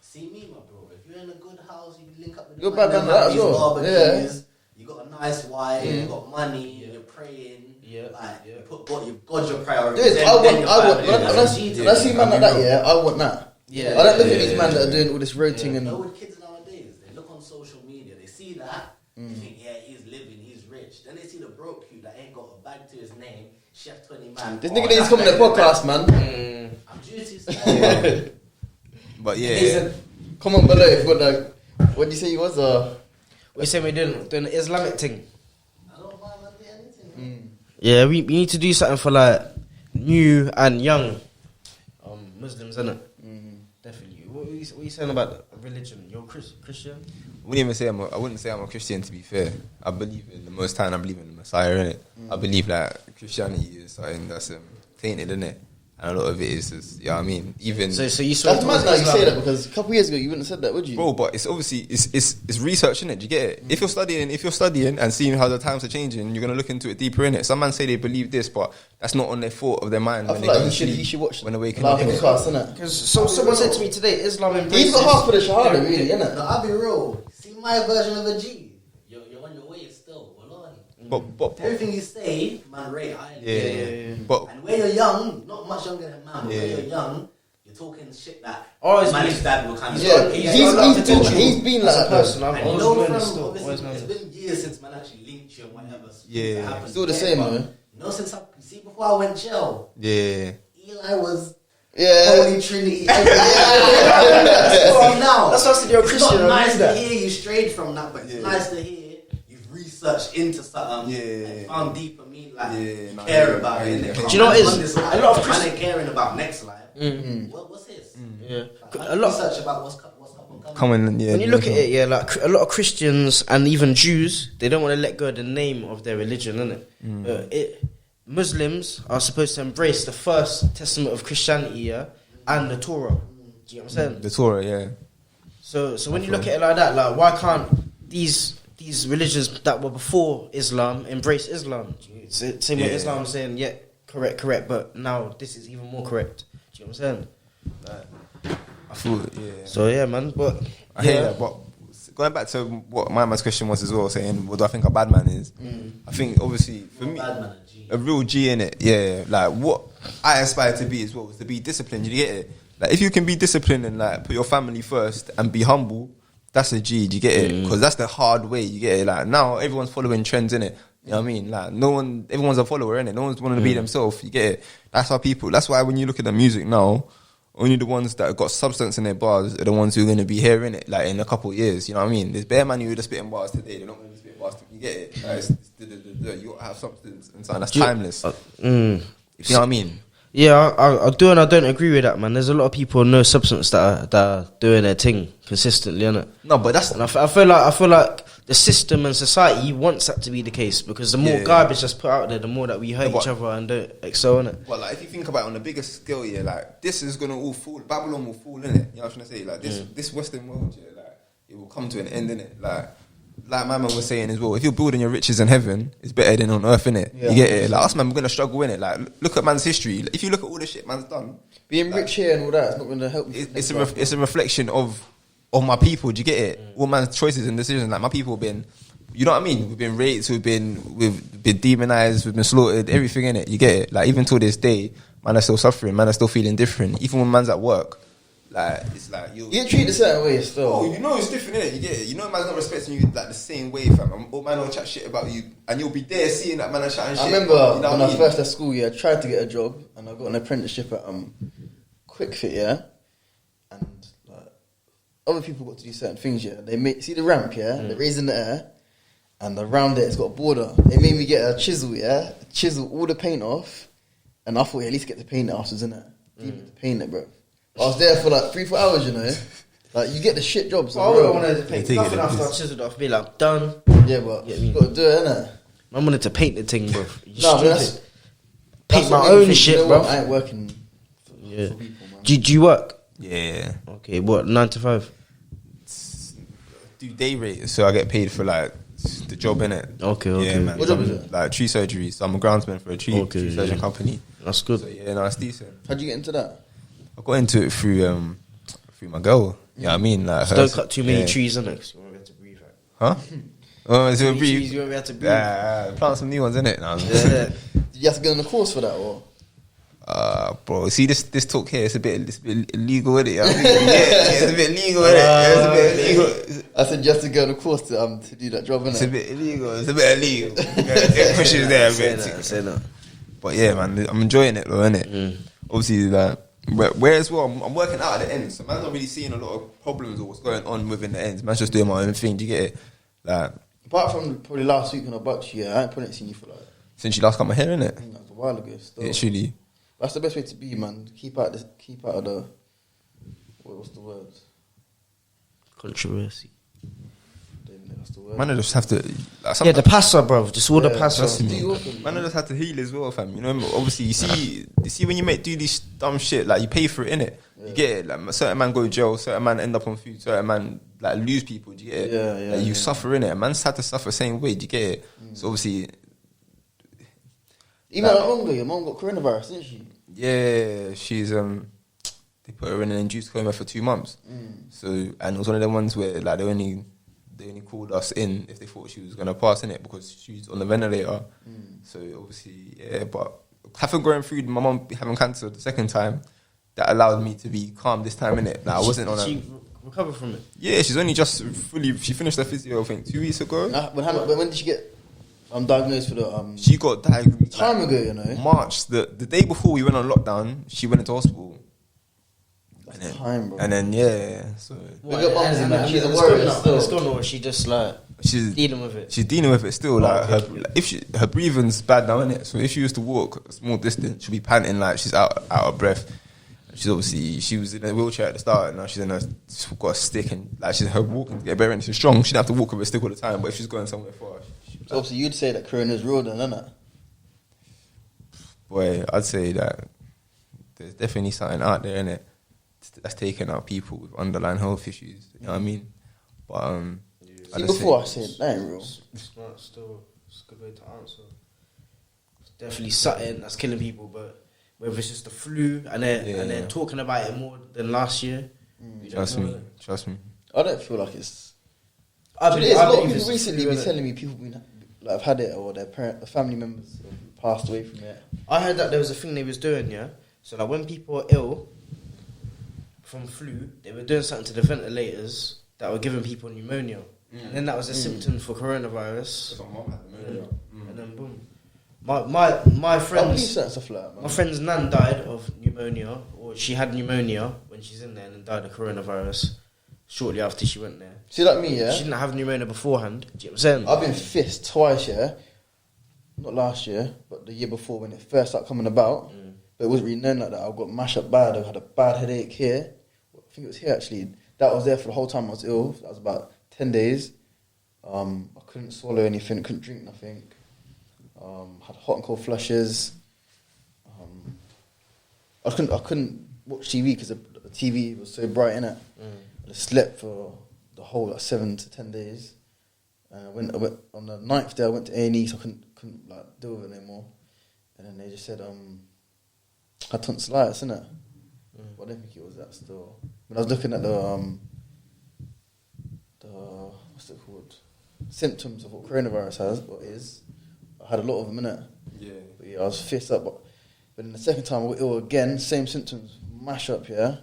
See me, my bro. If you're in a good house, you link up with You're the bad man them like that at as these well. barbecues, you got a nice wife, you got money, Yeah. you're praying. Yeah. Like, Yeah. you put God, you've got your priorities. Yes, then- I then want. your When family. I That's a see, G when I to see it. man like that, yeah, I want that. Yeah. I don't look at Yeah. these man that are doing all this rotating You know, and. with kids nowadays, they look on social media, they see that, they think, yeah, he's living, he's rich. Then they see the broke kid that ain't got a bag to his name, Chef 20 man. This nigga needs to come on the podcast, man. I'm duty style. But yeah, Come on, below. If you got like, what did you say he was? What you say we're doing the Islamic thing? I don't buy man do anything. Yeah, we need to do something for like new and young Muslims, innit? Definitely. What are you saying about religion? You're Christian? I wouldn't say I'm a Christian, to be fair. I believe in the Most High and I believe in the Messiah, innit? I believe that Christianity is something that's tainted, innit? And a lot of it is just, you know what I mean? Even So you saw That's mad that you say that because a couple years ago you wouldn't have said that, would you? bro, but it's obviously it's research, innit? Do you get it? If you're studying and seeing how the times are changing, you're gonna look into it deeper, innit? Some man say they believe this, but that's not on their thought of their mind I when feel they like go to you sleep, should watch when they wake live up. podcast, innit? Because someone said to me today, Islam embraces. He's got half for the shahada, really, innit? No, I'll be real. See my version of a G. You're on your way still. Wallahi. But Everything you say, man, rate highly. yeah. But And when you're young, not much younger than man, but Yeah. when you're young, you're talking shit that Always man been- his dad will kind of Yeah, say, he's been like that. person. though. I'm and you always know learning from, still. obviously, Always learning. it's been years since man actually linked you and whatever. Yeah. happened. Still the same, but, though. You know, see, before I went jail, yeah, Eli was Yeah. Holy Trinity. Everything. Now, That's why I said you're a it's Christian. not I nice knew to that. hear you strayed from that, but it's Yeah. nice to hear you've researched into something. Yeah. and found deeper meaning, like Yeah, you no, care yeah, about yeah, it. yeah. innit? Do you know what it is? On this life, A lot of man Christians- ain't caring about next life. Mm. What's his? Yeah. Like, A lot. research about what's coming. coming. Yeah, When you look at it, yeah, like a lot of Christians and even Jews, they don't want to let go of the name of their religion, innit? Muslims are supposed to embrace the first testament of Christianity, yeah, and the Torah. Do you know what I'm saying? the Torah, yeah. So when you look at it like that, like why can't these religions that were before Islam embrace Islam? It's the same way Yeah. Islam is saying, yeah, correct, but now this is even more correct. Do you know what I'm saying? Like, I thought, yeah. so yeah, man. But I hear that, but going back to what my man's question was as well, saying what do I think a bad man is? I think obviously for me, Bad man, a G. a real G in it, yeah. Like what I aspire to be as well is to be disciplined. You get it? Like if you can be disciplined and like put your family first and be humble, that's a G. Do you get it? Because that's the hard way. You get it? Like now everyone's following trends in it. You know what I mean? Like everyone's a follower in it. No one's wanting to be themselves. You get it? That's how people. That's why when you look at the music now, only the ones that have got substance in their bars are the ones who are going to be hearing it like in a couple of years. You know what I mean? There's bare man who are spitting bars today. They're not going to be spitting whilst you get it. Like, you gotta have something that's timeless. If you know what I mean? Yeah, I do and I don't agree with that, man. There's a lot of people on no substance that are doing their thing consistently, innit? No, but that's... And I feel like the system and society wants that to be the case, because the more garbage that's put out there, the more that we hurt each other and don't excel, innit? But like, if you think about it on a bigger scale, yeah, like, this is gonna all fall. Babylon will fall, innit? You know what I'm trying to say? Like, this Western world, yeah, like, it will come to an end, innit? Like my man was saying as well, if you're building your riches in heaven, it's better than on earth, innit? Yeah. You get it? Like, us, man, we're going to struggle, innit? Like, look at man's history. If you look at all the shit man's done... Being rich here and all that, it's not going to help you. It's a reflection of my people, do you get it? All man's choices and decisions. Like, my people have been... You know what I mean? We've been raped, we've been demonized, we've been slaughtered, everything, innit? You get it? Like, even till this day, man are still suffering, man are still feeling different. Even when man's at work. Like, it's like you get treated a certain way still. Oh, you know it's different, innit? You get it. You know man's not respecting you like the same way, fam. Or man will chat shit about you, and you'll be there seeing that man are chatting shit. I remember when I first left school, I tried to get a job, and I got an apprenticeship at Quick Fit, and like, other people got to do certain things, They see the ramp, they're raised in the air, and around it it's got a border. They made me get a chisel, chisel all the paint off, and I thought at least get to paint it afterwards, innit? To paint it, bro. I was there for like 3-4 hours, Like, you get the shit jobs. I would wanted to paint nothing after I chiseled off, be like, done. Yeah, but you got to do it, innit? I wanted to paint the thing, bro. No, but that's paint my own shit, bro. I ain't working for people, man. Do you work? Yeah. Okay, what, 9 to 5? Do day rate, so I get paid for like the job, innit? Okay. Yeah, man. What job is it? Like tree surgery, so I'm a groundsman for a tree surgeon company. That's good. So yeah, no, it's decent. How'd you get into that? I got into it through my girl. You know what I mean? Like, don't cut too many trees, innit? Because you won't be able to breathe, right? Huh? Oh, it's a breathe. Trees, you won't be able to breathe. Plant some new ones, innit? No, Did you have to get on the course for that, or? Bro, see this talk here. It's a bit illegal, innit? Yeah, it's a bit illegal, innit? It's a bit illegal. I said you have to go on the course to do that job, innit? It's a bit illegal. It pushes there a bit. Say that. But yeah, man, I'm enjoying it, though, innit? Obviously, like. Whereas I'm working out at the end, so man's not really seeing a lot of problems or what's going on within the ends. Man's just doing my own thing. Do you get it? Like, apart from probably last week when I bucked you, I ain't probably seen you for like since you last cut my hair, innit? that was a while ago. Still. Literally. That's the best way to be, man. Keep out of the what's the word? Controversy. That's the word. Man, I just have to. Like, The passer, bro. Just all the passer. Man, I just have to heal as well, fam. You know, obviously, you see when you do this dumb shit, like you pay for it, innit? You get it. Like certain man go to jail, certain man end up on food, certain man like lose people. Do you get it? Like, you suffer in it. A man's had to suffer the same way. Do you get it? So obviously, even like, your mom got coronavirus, didn't she? Yeah, she's they put her in an induced coma for 2 months. So, and it was one of them ones where like they only called us in if they thought she was gonna pass in it because she's on the ventilator. So obviously, but having gone through my mum having cancer the second time, that allowed me to be calm this time, innit? Like, I wasn't on. She recovered from it. Yeah, she's only just she finished her physio, I think 2 weeks ago. When did she get diagnosed for the She got diagnosed time ago, you know. March, the day before we went on lockdown, she went into hospital. Time, bro. And then so she's a warrior still. It's gone, or she just like she's dealing with it. She's dealing with it still. Like her breathing's bad now, innit? So if she used to walk a small distance, she'll be panting like she's out of breath. She was in a wheelchair at the start, and now she's got a stick, and like her walking to get better and she's strong. She don't have to walk with a stick all the time, but if she's going somewhere far, so obviously you'd say that corona's real, then, isn't it? Boy, I'd say that there's definitely something out there, innit, that's taking out people with underlying health issues. You know what I mean? But see, before I said that ain't real. It's not still. It's a good way to answer. It's definitely something that's killing people, but whether it's just the flu and they're talking about it more than last year. Trust me. I don't feel like it's. I a believe lot of people it's recently been telling me people have had it or their family members have passed away from it. I heard that there was a thing they was doing, so like when people are ill from flu, they were doing something to the ventilators that were giving people pneumonia. And then that was a symptom for coronavirus. And then boom. My friend's nan died of pneumonia, or she had pneumonia when she's in there and then died of coronavirus. shortly after she went there. See, like me, yeah? She didn't have pneumonia beforehand. Do you know what I'm saying? I've been fist twice, yeah? Not last year, but the year before when it first started coming about. But it wasn't really known like that. I got mashed up bad. I had a bad headache here. I think it was here, actually. That was there for the whole time I was ill. That was about 10 days. I couldn't swallow anything, couldn't drink nothing. Had hot and cold flushes. I couldn't watch TV because the TV was so bright, innit? I slept for the whole 7 to 10 days. I went on the 9th day. I went to A&E, so I couldn't like deal with it anymore. And then they just said I had tonsillitis, innit? But I don't think it was that still. When I was looking at the what's it called, symptoms of what coronavirus has or is, I had a lot of them, innit? Yeah. But yeah, I was fist up. But then the second time I got ill again, same symptoms, mash up, yeah.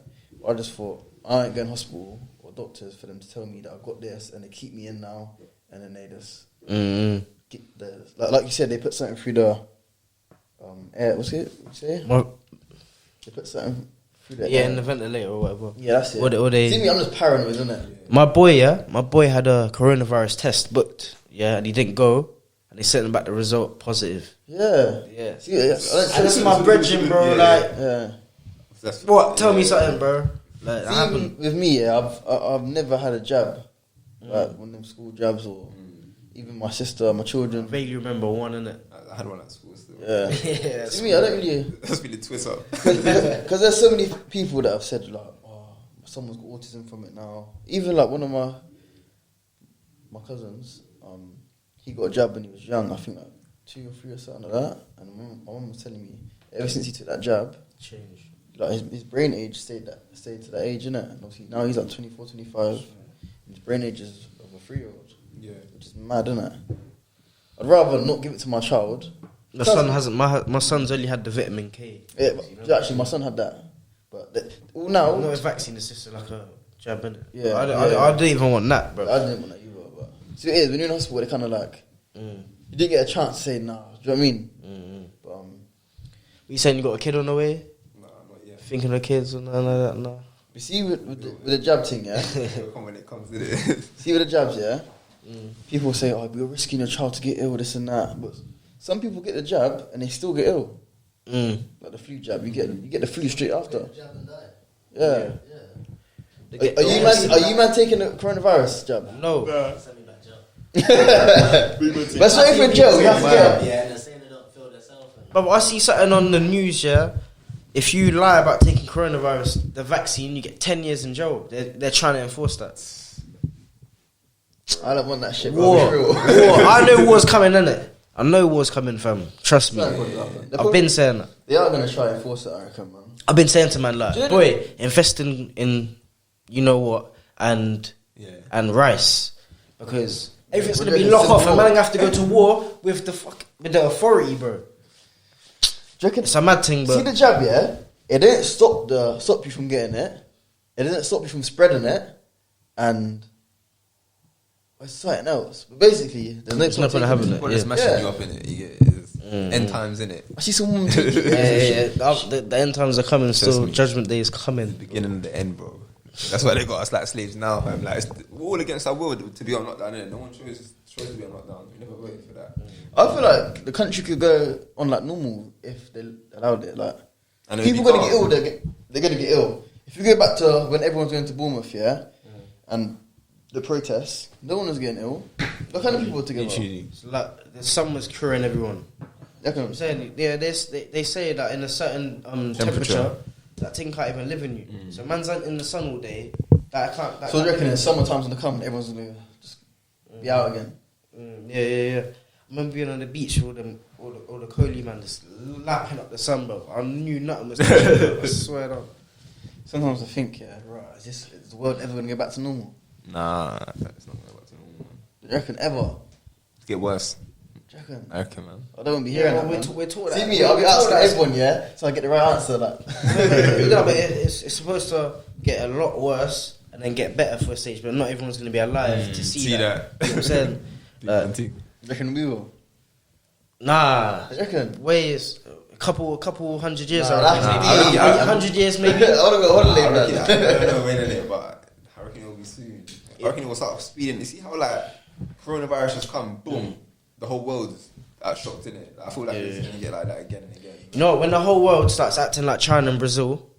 I just thought I ain't going to hospital or doctors for them to tell me that I've got this, and they keep me in now, and then they just get the like you said, they put something through the air. What's it? What you say? What? They put something through the air. In the ventilator or whatever. Yeah, that's it. Or they, See me, I'm just paranoid, isn't it? my boy had a coronavirus test booked, and he didn't go, and they sent him back the result positive. Yeah. Yeah. See, I don't- And this is my brethren, bro. Yeah. Like, yeah. That's what? Tell me something, bro. Like, that See, happened. even with me, yeah, I've never had a jab, like one of them school jabs, or even my sister, my I children. vaguely remember one, innit? I had one at school still. Yeah. Yeah. See me, I don't really, That's really twist up. because there's so many people that have said like, oh, someone's got autism from it now. Even like one of my cousins, he got a jab when he was young. I think like 2 or 3 or something like that. And my mum was telling me ever since he took that jab, Change. like his brain age stayed to that age, innit? And obviously now he's like 24, 25. And his brain age is of a 3-year-old. Yeah. Which is mad, innit? I'd rather not give it to my child. My son hasn't. My son's only had the vitamin K. Yeah, but actually, my son had that. But now, No, it's vaccine. It's just like a jab, innit? Yeah, I yeah. don't even want that, bro. I didn't want that either. But see, it is when you're in hospital, they kind of like you didn't get a chance to say nah. Do you know what I mean? But You saying you got a kid on the way? Nah, not yet. Thinking of kids or none of that? No. you see with the jab thing, yeah. It'll come when it comes, did it? See with the jabs, yeah. People say, "Oh, you're risking your child to get ill, this and that." But some people get the jab and they still get ill. Like the flu jab, you get the flu straight after. Jab and die. Yeah. Yeah. Are you man taking the coronavirus jab? No. Send me back jail. But sorry for jail. You have to get. Yeah, and they're saying they don't feel themselves. But I see something on the news, yeah. If you lie about taking coronavirus, the vaccine, you get 10 years in jail. They're trying to enforce that. I don't want that shit. War. Bro. War. I know war's coming, innit? I know war's coming, fam. Trust me. I've been saying that. They are gonna try and force it, I reckon, man. I've been saying to man, like, Do you know- boy, invest in you know what, and rice. Because everything's We're gonna be getting locked off and simple. man have to go to war with the authority, bro. Do you reckon? It's a mad thing, See but the jab, yeah? It didn't stop you from getting it. It didn't stop you from spreading it, and it's something else. But basically, there's no It's not gonna happen. What Yeah. is smashing Yeah. you up in it? You get it's end times in it. I see someone take it. yeah. The end times are coming still. me. Judgment day is coming. Beginning and the end, bro. That's why they got us like slaves now. Fam. Like we're all against our will to be on lockdown. Innit? No one chose to be on lockdown. We never voted for that. I feel like the country could go on like normal if they allowed it. Like And it'd people be gonna get calm. ill, they're gonna get ill. If you go back to when everyone's going to Bournemouth, yeah, and the protests, no one was getting ill. What kind of people were together? Literally. It's like the sun was curing everyone. I'm saying, yeah, they say that in a certain temperature, that thing can't even live in you. So man's in the sun all day. That can't. That So I can't reckon live in summertime's gonna come, and everyone's gonna just be out again. Yeah. I remember being on the beach with all the Coley man just lapping up the sun, bro. I knew nothing was happening. I swear down. Sometimes I think, yeah, right, is the world ever gonna get back to normal? Nah, it's not going back to normal, man. Do you reckon ever? It's get worse. Do you reckon? I reckon, man. I don't want to be hearing that. we're man. taught See that. me, I'll be We're taught asking that. everyone, yeah, so I get the right answer. Like, No, but it's supposed to get a lot worse and then get better for a stage, but not everyone's going to be alive to see that. You know what I'm saying? do you reckon we will? Nah. Do you reckon? Ways a couple 100 years. Nah, I reckon. that's 100 years maybe. I want to go holiday, I man. don't know when in it, but I reckon it'll be be soon. I reckon it will start speeding. You see how like coronavirus has come, boom, the whole world's shocked in it. I feel like it's gonna get like that again and again. You know, when the whole world starts acting like China and Brazil,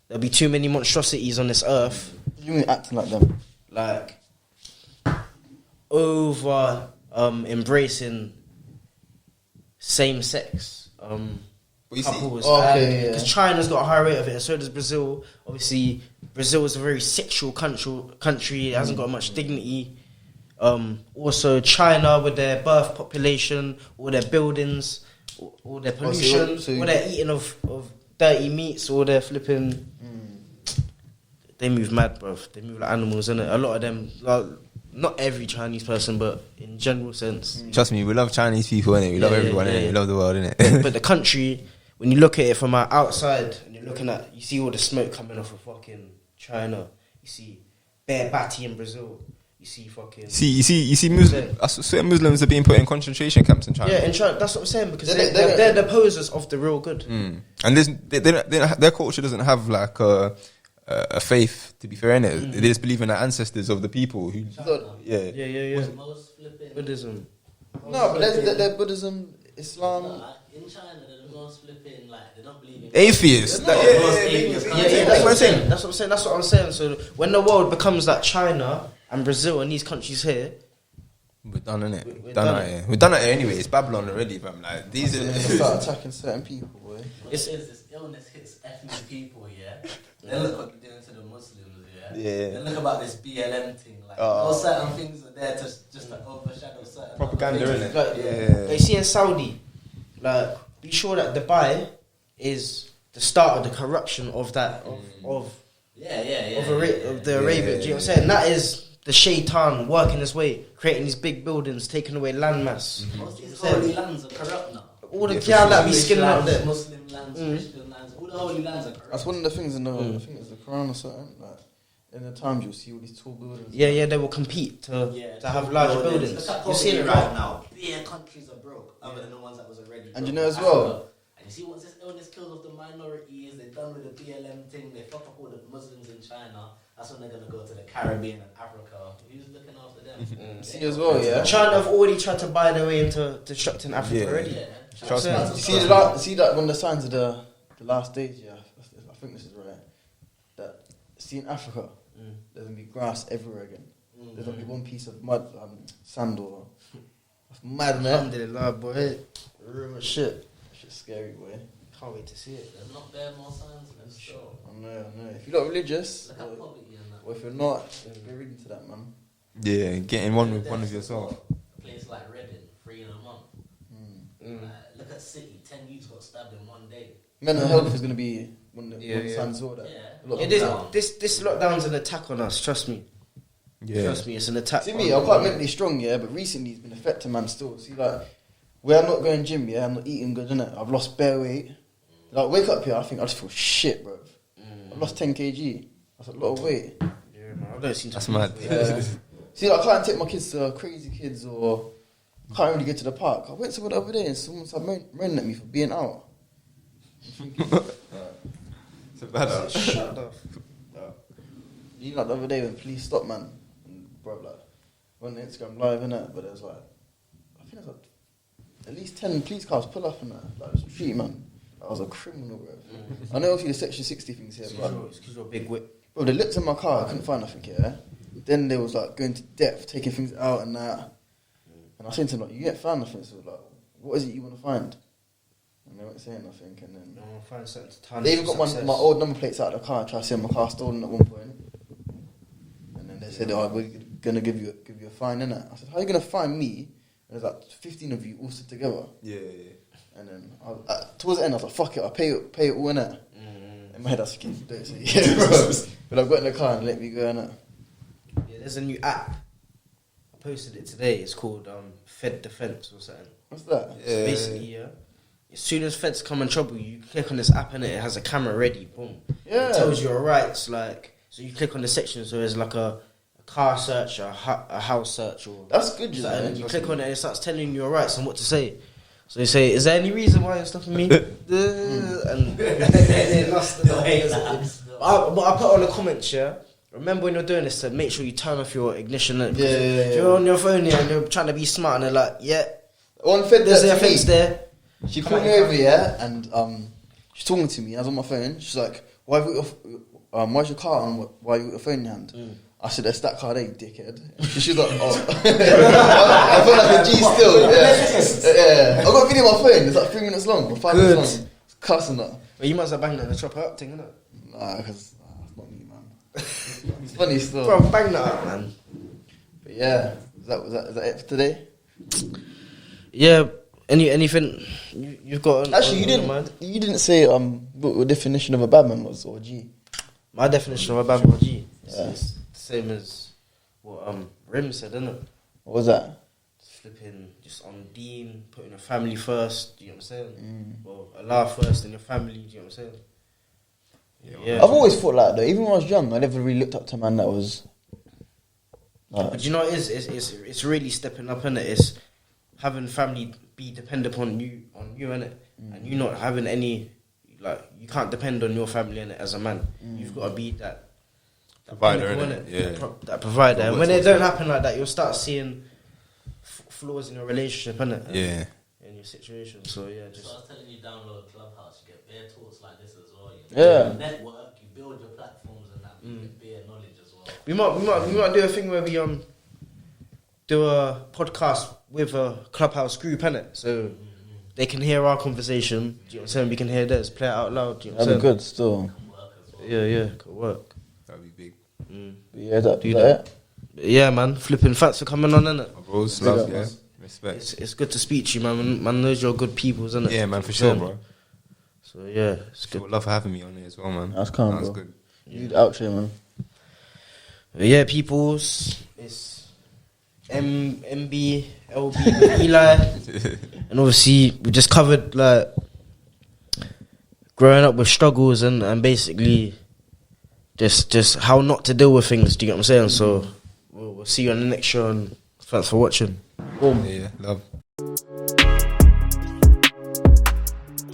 there'll be too many monstrosities on this earth. What do you mean acting like them? Like over embracing same sex But you see, couples. okay, Because China's got a high rate of it, and so does Brazil. Obviously, Brazil is a very sexual country. It hasn't got much dignity. Also, China with their birth population, all their buildings, all their pollution, all their eating of dirty meats, all their flipping. They move mad, bruv. They move like animals, innit? A lot of them, like, not every Chinese person, but in general sense. trust me, we love Chinese people, innit? We love everyone, innit? We love the world, innit? But the country, when you look at it from outside, and you're looking at, you see all the smoke coming off of fucking China. You see bare batty in Brazil. You see fucking. You see certain Muslims are being put in concentration camps in China. Yeah, in China, that's what I'm saying, because they're the posers of the real good. And their culture doesn't have like a faith, to be fair, innit? They just believe in the ancestors of the people who. Yeah. Most flipping. Buddhism. No, but they're Buddhism, Islam. Like, in China, they're the most flipping, like, they don't believe in Atheists. They're the most atheist country. That's what I'm saying. That's what I'm saying. So when the world becomes like China and Brazil and these countries here, We're done, innit? We're Done done. out here. We're done out here anyway. It's Babylon already, fam. Like these They're gonna are. start attacking certain people, boy. This illness hits ethnic people, yeah. Then look what you're doing to the Muslims, yeah. Yeah. Then look about this BLM thing, like Oh. no certain things are there to just to overshadow certain Propaganda, other innit? things. like, Yeah. they see in Saudi, like, be sure that Dubai is the start of the corruption of that of Yeah. the Arabia. Do you know what I'm saying? That is the shaitan working his way, creating these big buildings, taking away landmass. Most of these holy lands are corrupt now. All the gal that be Jewish skinning out lands, there. Muslim lands, Christian lands, all the holy lands are corrupt. That's one of the things in the I think it's the Quran or something. Like in the times you'll see all these tall buildings. Yeah, they will compete to have larger buildings. Look at You see poverty it right right now. Bare countries are broke, other than the ones that was already. And you broke. know as well- Africa. And you see once this illness kills off the minorities, they're done with the BLM thing. They fuck up all the Muslims in China. That's when they're gonna go to the Caribbean and Africa. Who's looking after them? See as well, yeah. China have already tried to buy their way into destructing Africa Yeah. already. Yeah. Trust me. You see that one of the signs of the last days, yeah. I think this is right. That see in Africa, there's gonna be grass everywhere again. There's gonna be one piece of mud, sand or that's mad, man. Alhamdulillah, boy. Real shit. Shit's scary, boy. Can't wait to see it. There's not bare more signs, man. Sure. I know. If you're not religious, Look at poverty and that. or if you're not, go read into that, man. Yeah, getting one with yourself. A place like Reading, 3 in a month. Look at City, 10 youths got stabbed in one day. Mental health is gonna be one of the Yeah. signs of that. Yeah. A lot It of is, people- this lockdown's an attack on us, trust me. Yeah. Trust me, it's an attack. See me, I'm quite mentally strong, yeah, but recently it's been affecting man still. See, like, where I'm not going gym, yeah, I'm not eating good, innit? I've lost bare weight. Like, wake up here, I think I just feel shit, bro. I've lost 10 kg. That's a lot of weight. Yeah, man, I don't seem to That's be- mad. Yeah. See, like, I can't take my kids to Crazy Kids or I can't really get to the park. I went somewhere the other day and someone started moaning at me for being out. I'm thinking, It's a bad out. Shut up. you know, like the other day when police stopped, man, and bro, like, went on Instagram live, innit? But there's like, I think there's like at least 10 police cars pull up in that, like, the street, man. I was a criminal, bro. I know obviously the Section 60 things here, but It's because you're a big whip. bro, they looked in my car, I couldn't find nothing, yeah. Then they was like going to depth, taking things out and that. And I said to them, like, you ain't found nothing, so like, what is it you want to find? And they weren't saying nothing, and then No, find something to tarnish they even got success. my old number plates out of the car, tried to say my car stolen at one point. And then they said, oh, we're gonna give you a fine, innit? I said, how are you gonna fine me? And there's like 15 of you all sit together. Yeah. And then towards the end, I was like, fuck it, I'll pay it all, innit? In my head, I was thinking, don't say yeah, bro. But I got in the car and let me go, innit? Yeah, there's a new app. I posted it today. It's called Fed Defense or something. What's that? So basically, yeah. As soon as feds come in trouble, you click on this app and it has a camera ready. Boom. Yeah. It tells you your rights. Like, so you click on the section. So there's like a car search, a house search, or That's good, you something, know. and you click on it and it starts telling you your rights and what to say. So they say, "Is there any reason why you're stopping me?" and they lost the The way it's But I put on the comments, yeah. remember when you're doing this to make sure you turn off your ignition. Yeah. If you're on your phone here and you're trying to be smart and they're like, yeah, One fed there's that their to me. face there. She called me over, yeah, and she's talking to me. I was on my phone. She's like, "Why have you got your, why's your car on? Why you got your phone in your hand?" I said, "That's that car, there, you dickhead." She's like, "Oh, I feel like a G still." Yeah. I got a video on my phone. It's like 3 minutes long or 5 minutes long. It's cussing that. Well, you must have banged that in the chopper up thing, innit? Nah, because that's not me, man. It's funny still. Bro, bang that up, man. But yeah, is that it for today? Yeah. Anything you've got? Actually, on your mind? you didn't say what your definition of a bad man was, or G. My definition of a bad boy G. Yeah. It's the same as what Rim said, isn't it? What was that? Flipping just on Dean, putting your family first. Do you know what I'm saying? Well, Allah first, and your family. Do you know what I'm saying? Yeah. I've always thought like that. Even when I was young, I never really looked up to a man that was. But you know what it is? It's really stepping up, innit? It's having family be dependent upon you, innit? And you not having any, like, you can't depend on your family, innit, as a man. You've got to be that Provider, pinnacle, innit? Yeah. That provider. And when it don't happen like that, you'll start seeing flaws in your relationship, innit? Yeah. In your situation. So, yeah, So just... I was telling you, download Clubhouse, you get bare talks like this as well. Yeah. You network, you build your platforms and that, you get bare knowledge as well. We might do a thing where we do a podcast with a Clubhouse group, innit? So they can hear our conversation. Do you know what I'm saying? We can hear theirs, play it out loud. Do you know what I'm That'd be saying? good still. Work as well. Yeah, could work. That'd be big. But yeah, that Do it. Yeah, man. Flipping thanks for coming on, innit? My bros, Big love, up, yeah. man. Respect. It's good to speak to you, man. Man knows you're good people, isn't it? Yeah, man, for sure, bro. So yeah, it's Good. good. Love for having me on here as well, man. That's calm, That was bro. good. You outro, man. But yeah, peoples. It's MB, LB with Eli. And obviously, we just covered, like, growing up with struggles and basically just how not to deal with things. Do you get what I'm saying? So, we'll see you on the next show, and thanks for watching. Boom. Yeah, love.